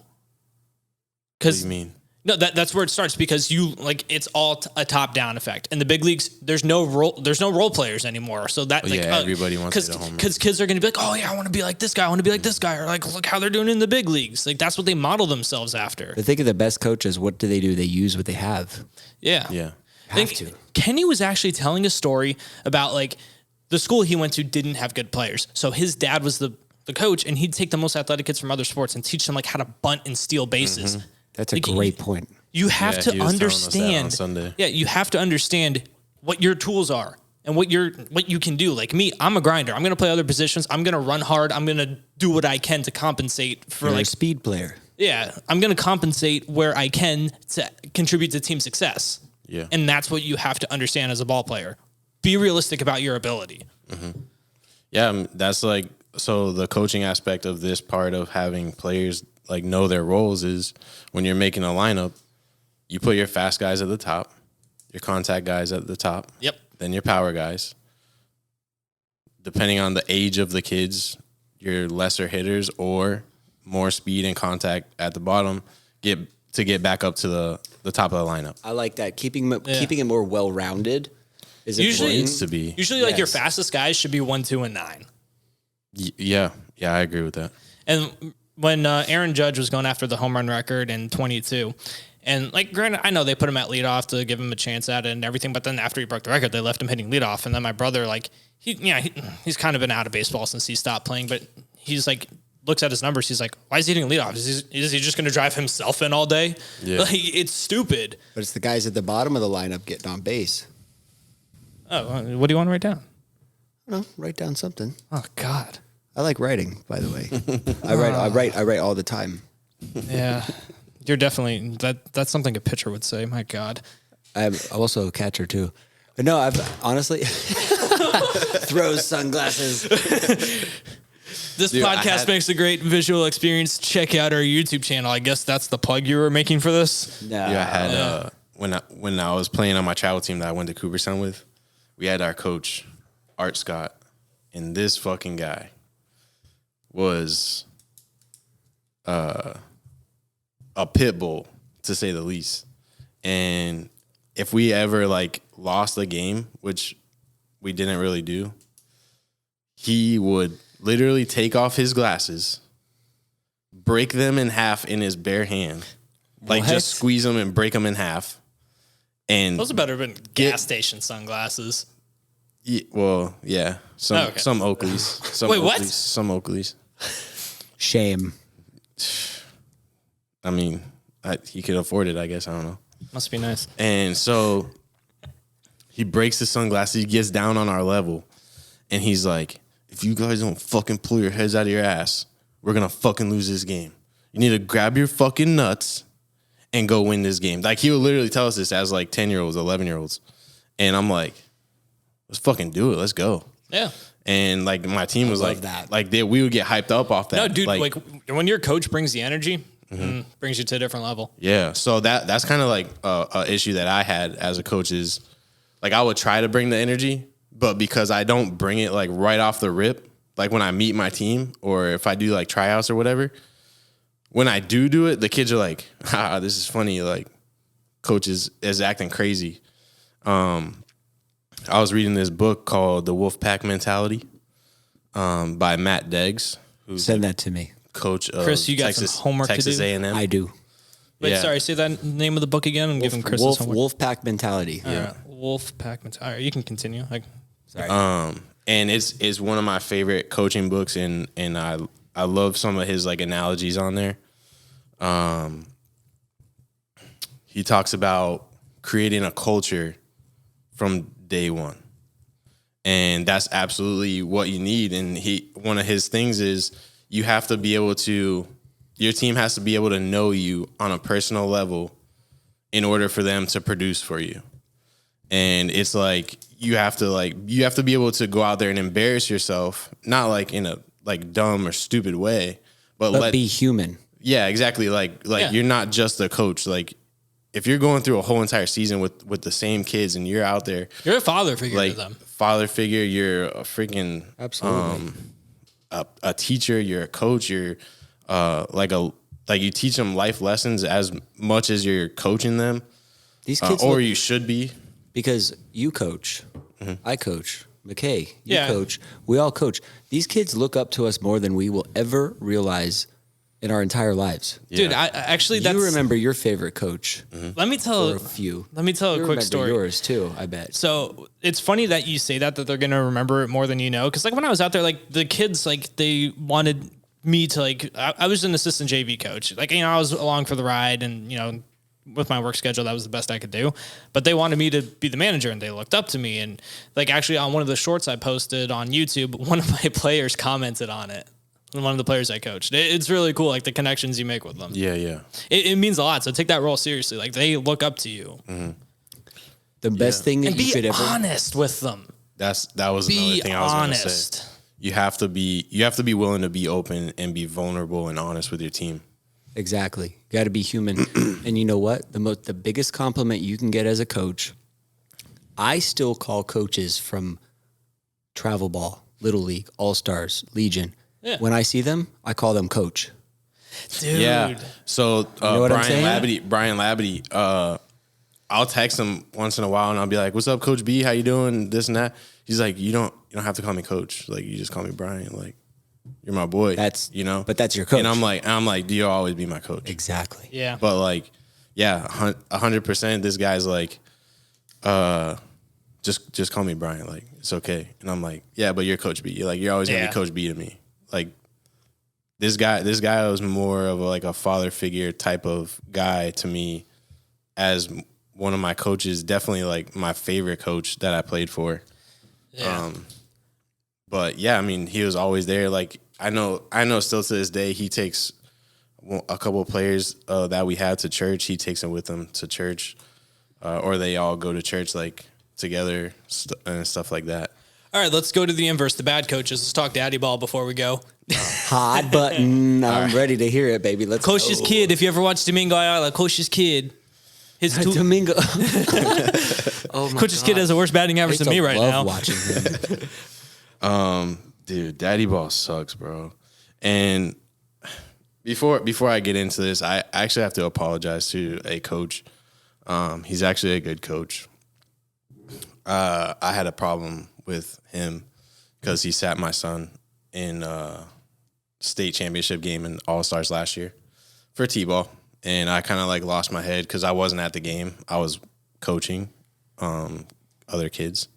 Because you mean? no, that's where it starts because you like it's all a top down effect. In the big leagues, there's no role players anymore. So that like, yeah, everybody wants to hit a home run. because kids are going to be like, oh yeah, I want to be like this guy, I want to be like this guy, or like look how they're doing in the big leagues. Like that's what they model themselves after. But think of the best coaches. What do? They use what they have. Yeah, Yeah. Have to. Kenny was actually telling a story about like the school he went to didn't have good players. So his dad was the coach, and he'd take the most athletic kids from other sports and teach them like how to bunt and steal bases. That's a Like, great point. You have Yeah, to he was telling us that on understand. Sunday. Yeah, you have to understand what your tools are and what you can do. Like me, I'm a grinder. I'm going to play other positions. I'm going to run hard. I'm going to do what I can to compensate for You're like a speed player. yeah, I'm going to compensate where I can to contribute to team success. Yeah. And that's what you have to understand as a ball player. Be realistic about your ability. Yeah, that's like so the coaching aspect of this part of having players like know their roles is when you're making a lineup, you put your fast guys at the top, your contact guys at the top, Yep. then your power guys. Depending on the age of the kids, your lesser hitters or more speed and contact at the bottom get back up to the top of the lineup. I like that. Keeping it more well rounded is Usually- important. Needs to be. Usually, like your Yes. fastest guys should be 1, 2, and 9. Yeah, I agree with that. And when Aaron Judge was going after the home run record in 22, and like granted, I know they put him at leadoff to give him a chance at it and everything, but then after he broke the record, they left him hitting leadoff. And then my brother, like he's kind of been out of baseball since he stopped playing, but he's like looks at his numbers, he's like, why is he hitting leadoff? Is he just going to drive himself in all day? Yeah. Like it's stupid. But it's the guys at the bottom of the lineup getting on base. Oh, what do you want to write down? No, write down something. Oh God. I like writing, by the way. I write all the time. Yeah. You're definitely that's something a pitcher would say. My God. I'm also a catcher too. But no, I've honestly throws sunglasses. This Dude, podcast makes a great visual experience. Check out our YouTube channel. I guess that's the plug you were making for this. No. Yeah, I had when I was playing on my travel team that I went to Cooperstown with, we had our coach, Art Scott, and this fucking guy was a pit bull, to say the least. And if we ever like lost a game, which we didn't really do, he would literally take off his glasses, break them in half in his bare hand, like just squeeze them and break them in half. And Those are better than gas station sunglasses. well, yeah, some Oakleys. Some Wait, what? Oakleys, some Oakleys. Shame. I mean, he could afford it, I guess. I don't know. Must be nice. And so he breaks his sunglasses. He gets down on our level, and he's like, "If you guys don't fucking pull your heads out of your ass, we're gonna fucking lose this game. You need to grab your fucking nuts and go win this game." Like, he would literally tell us this as like 10-year-olds, 11-year-olds, and I'm like, "Let's fucking do it. Let's go." Yeah. And like my team was like that. like we would get hyped up off that. No, dude, like when your coach brings the energy, brings you to a different level. Yeah, so that's kind of like a issue that I had as a coach is like I would try to bring the energy, but because I don't bring it like right off the rip, like when I meet my team or if I do like tryouts or whatever, when I do it, the kids are like, "Ha, this is funny." Like, coach is acting crazy. I was reading this book called The Wolfpack Mentality by Matt Deggs, who's Send that to me. coach of Chris, you got Texas, some homework to Texas do? A&M. I do. Wait, Yeah. sorry, say that name of the book again and give him Chris his homework. Wolfpack mentality. All right. Wolf Packman. All right, you can continue. Sorry. And it's one of my favorite coaching books, and I love some of his like analogies on there. He talks about creating a culture from day one, and that's absolutely what you need. And one of his things is you have to be able to, your team has to be able to know you on a personal level in order for them to produce for you. And it's like you have to be able to go out there and embarrass yourself, not like in a like dumb or stupid way, but be human. Yeah, exactly. Like You're not just a coach. Like, if you're going through a whole entire season with the same kids and you're out there, You're a father figure like to them. father figure, you're a freaking Absolutely. a teacher, you're a coach, you're like you teach them life lessons as much as you're coaching them, These kids or you should be. because you coach, I coach, McKay, you Yeah. coach, we all coach. These kids look up to us more than we will ever realize in our entire lives. Dude, I actually that's You remember your favorite coach, let me tell or a few. Let me tell You a quick remember story. yours too, I bet. So it's funny that you say that they're gonna remember it more than you know. Because like when I was out there, like the kids, like they wanted me to like. I was an assistant JV coach. Like I was along for the ride, and with my work schedule, that was the best I could do. But they wanted me to be the manager, and they looked up to me. And like actually, on one of the shorts I posted on YouTube, one of my players commented on it. One of the players I coached. It's really cool, like the connections you make with them. Yeah. It means a lot. So take that role seriously. Like they look up to you. The best thing that And you be could ever honest with them. That was Be another thing I was going to say. honest. You have to be willing to be open and be vulnerable and honest with your team. Exactly. Got to be human. And you know what? The biggest compliment you can get as a coach, I still call coaches from travel ball, Little League, All-Stars, Legion. Yeah. When I see them, I call them coach. Dude. Yeah. So know what I'm saying? Brian Labadie, I'll text him once in a while and I'll be like, "What's up, Coach B? How you doing?" This and that. He's like, "You don't have to call me coach. Like, you just call me Brian. Like, you're my boy." That's But that's your coach. And I'm like, "Do you always be my coach?" Exactly. Yeah. But like, yeah, 100%. This guy's like, just call me Brian. Like, it's okay. And I'm like, "Yeah, but you're Coach B. You're always gonna Yeah. be Coach B to me." Like, this guy was more of a father figure type of guy to me as one of my coaches. Definitely like my favorite coach that I played for. Yeah. But yeah, I mean, he was always there. Like, I know still to this day, he takes a couple of players that we had to church. He takes them with him to church, or they all go to church like together and stuff like that. All right, let's go to the inverse, the bad coaches. Let's talk daddy ball before we go. Hot button. I'm ready to hear it, baby. Let's Coach's go. kid. If you ever watched Domingo Ayala, Coach's kid. His Domingo. Oh my Coach's God. kid has a worse batting average than me right now. Watching him. Dude, daddy ball sucks, bro. And before I get into this, I actually have to apologize to a coach. He's actually a good coach. I had a problem with him because he sat my son in state championship game in All-Stars last year for T-ball. And I kind of like lost my head because I wasn't at the game. I was coaching other kids.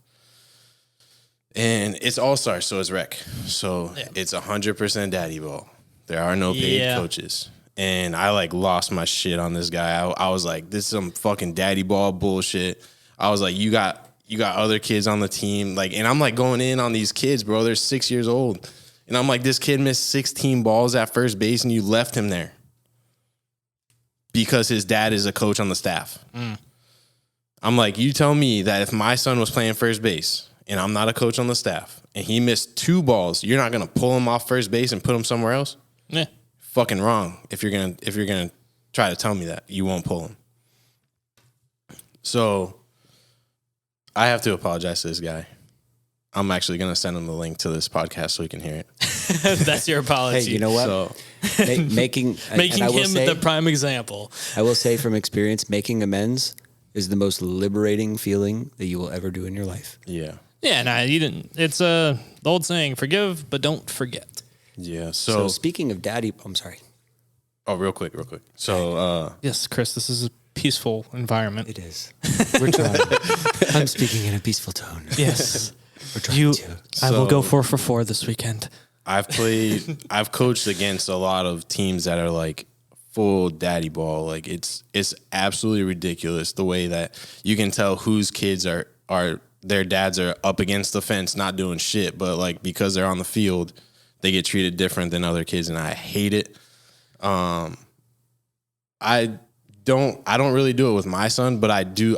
And it's All-Stars, so it's rec. So it's 100% daddy ball. There are no paid coaches. And I like lost my shit on this guy. I was like, this is some fucking daddy ball bullshit. I was like, you got other kids on the team. Like, and I'm like going in on these kids, bro. They're 6 years old. And I'm like, this kid missed 16 balls at first base and you left him there because his dad is a coach on the staff. I'm like, you tell me that if my son was playing first base and I'm not a coach on the staff and he missed 2 balls, you're not going to pull him off first base and put him somewhere else? Yeah. Fucking wrong. If you're going to try to tell me that, you won't pull him. So I have to apologize to this guy. I'm actually going to send him the link to this podcast so he can hear it. That's your apology. Hey, you know what? So making him the prime example. I will say from experience, making amends is the most liberating feeling that you will ever do in your life. yeah. Yeah, nah, you didn't. It's the old saying, forgive, but don't forget. Yeah. So speaking of daddy, I'm sorry. Oh, real quick. So, Yes, Chris, this is a peaceful environment. It is. We're trying. I'm speaking in a peaceful tone. Yes. We're trying to. I will go 4 for 4 this weekend. I've coached against a lot of teams that are like full daddy ball. Like it's absolutely ridiculous the way that you can tell whose kids are their dads are up against the fence not doing shit, but like because they're on the field, they get treated different than other kids, and I hate it. I don't really do it with my son, but I do.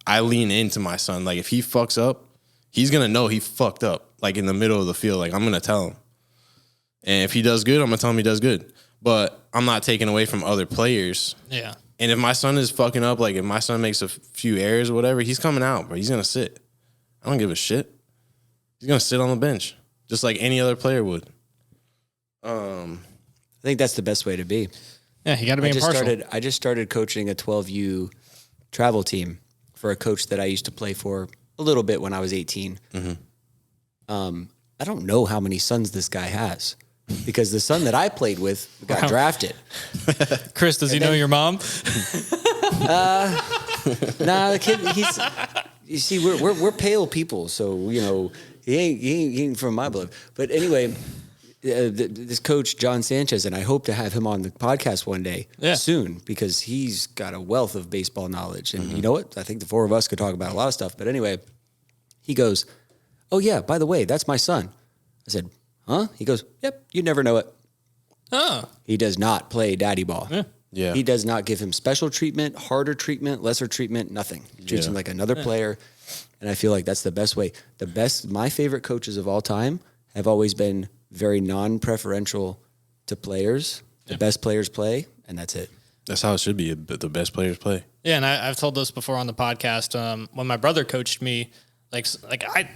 I lean into my son. Like if he fucks up, he's gonna know he fucked up. Like in the middle of the field, like I'm gonna tell him. And if he does good, I'm gonna tell him he does good. But I'm not taking away from other players. Yeah. And if my son is fucking up, like if my son makes a few errors or whatever, he's coming out, bro. He's gonna sit. I don't give a shit. He's gonna sit on the bench, just like any other player would. I think that's the best way to be. Yeah, you got to be impartial. I just started coaching a 12U travel team for a coach that I used to play for a little bit when I was 18. I don't know how many sons this guy has because the son that I played with got drafted. Chris, does he know your mom? Nah, the kid. You see, we're pale people, so you know he ain't from my blood. But anyway, this coach John Sanchez, and I hope to have him on the podcast one day soon because he's got a wealth of baseball knowledge. And you know what? I think the 4 of us could talk about a lot of stuff. But anyway, he goes, "Oh yeah, by the way, that's my son." I said, "Huh?" He goes, "Yep, you never know it." Oh. He does not play daddy ball. Yeah. He does not give him special treatment, harder treatment, lesser treatment, nothing. He treats him like another player. And I feel like that's the best way. My favorite coaches of all time have always been very non-preferential to players. The best players play, and that's it. That's how it should be. The best players play. Yeah, and I've told this before on the podcast. When my brother coached me, like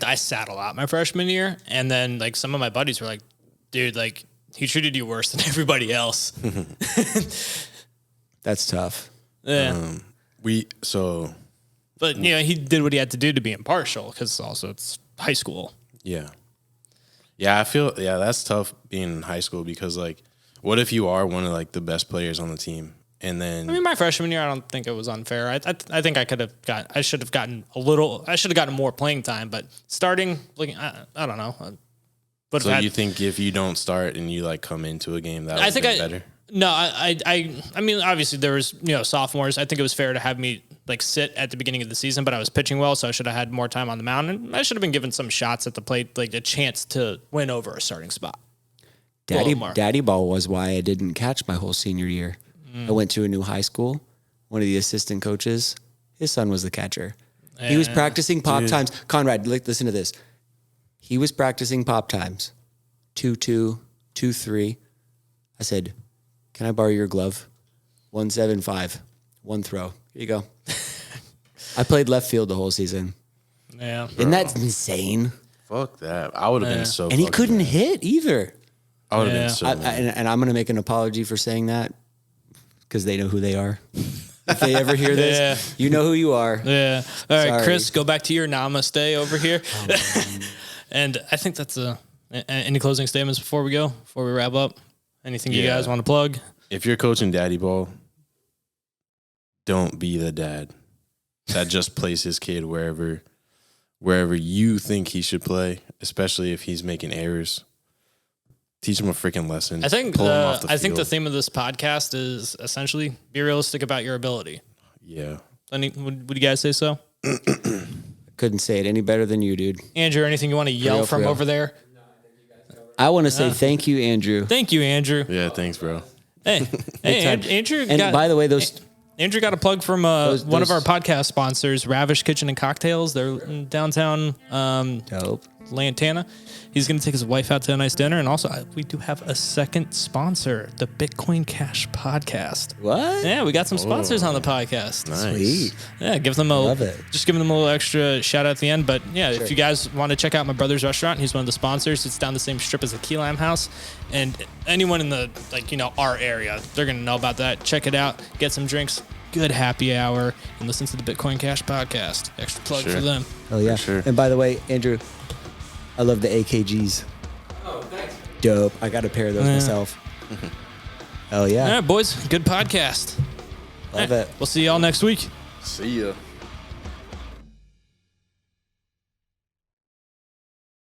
I sat a lot my freshman year, and then like some of my buddies were like, "Dude, like he treated you worse than everybody else." That's tough. Yeah. But you know, he did what he had to do to be impartial because also it's high school. Yeah. Yeah, I feel that's tough being in high school because like, what if you are one of like the best players on the team, and then I mean, my freshman year, I don't think it was unfair. I think I should have gotten more playing time, but starting, like, I don't know. So you think if you don't start and you like come into a game, that would be better? No, I mean, obviously there was, sophomores. I think it was fair to have me like sit at the beginning of the season, but I was pitching well, so I should have had more time on the mound, and I should have been given some shots at the plate, like a chance to win over a starting spot. Daddy ball was why I didn't catch my whole senior year. I went to a new high school. One of the assistant coaches, his son was the catcher. He was practicing pop times. Conrad, listen to this. He was practicing pop times. 2-2, 2-3. I said, can I borrow your glove? 1-7-5. One throw. Here you go. I played left field the whole season. Yeah. Isn't that insane? Fuck that. I would have been so And he fucking couldn't mad. hit either. I would have Yeah. been so mad. And I'm going to make an apology for saying that because they know who they are. If they ever hear this, you know who you are. Yeah. All right, Sorry. Chris, go back to your namaste over here. And I think that's any closing statements before we wrap up? Anything you Yeah. guys want to plug? If you're coaching daddy ball, don't be the dad that just plays his kid wherever you think he should play, especially if he's making errors. Teach him a freaking lesson. I think Pull him off the the field. theme of this podcast is essentially be realistic about your ability. Yeah. Would you guys say so? Couldn't say it any better than you, dude. Andrew, anything you want to yell real, from for real. over there? I want to say thank you, Andrew. Thank you, Andrew. Yeah, thanks, bro. Hey, Andrew. And by the way, those Andrew got a plug from one of our podcast sponsors, Ravish Kitchen and Cocktails. They're in downtown dope. Lantana. He's going to take his wife out to a nice dinner. And also, we do have a second sponsor, the Bitcoin Cash Podcast. What? Yeah, we got some sponsors on the podcast. Nice. Sweet. Yeah, give them Love it. just giving them a little extra shout out at the end. But yeah, if you guys want to check out my brother's restaurant, he's one of the sponsors. It's down the same strip as the Key Lime House. And anyone in the, our area, they're going to know about that. Check it out. Get some drinks. Good happy hour. And listen to the Bitcoin Cash Podcast. Extra plug Sure. for them. Oh, yeah. sure. And by the way, Andrew, I love the AKGs. Oh, thanks. Dope. I got a pair of those myself. Hell yeah. All right, boys. Good podcast. Love it. We'll see y'all next week. See ya.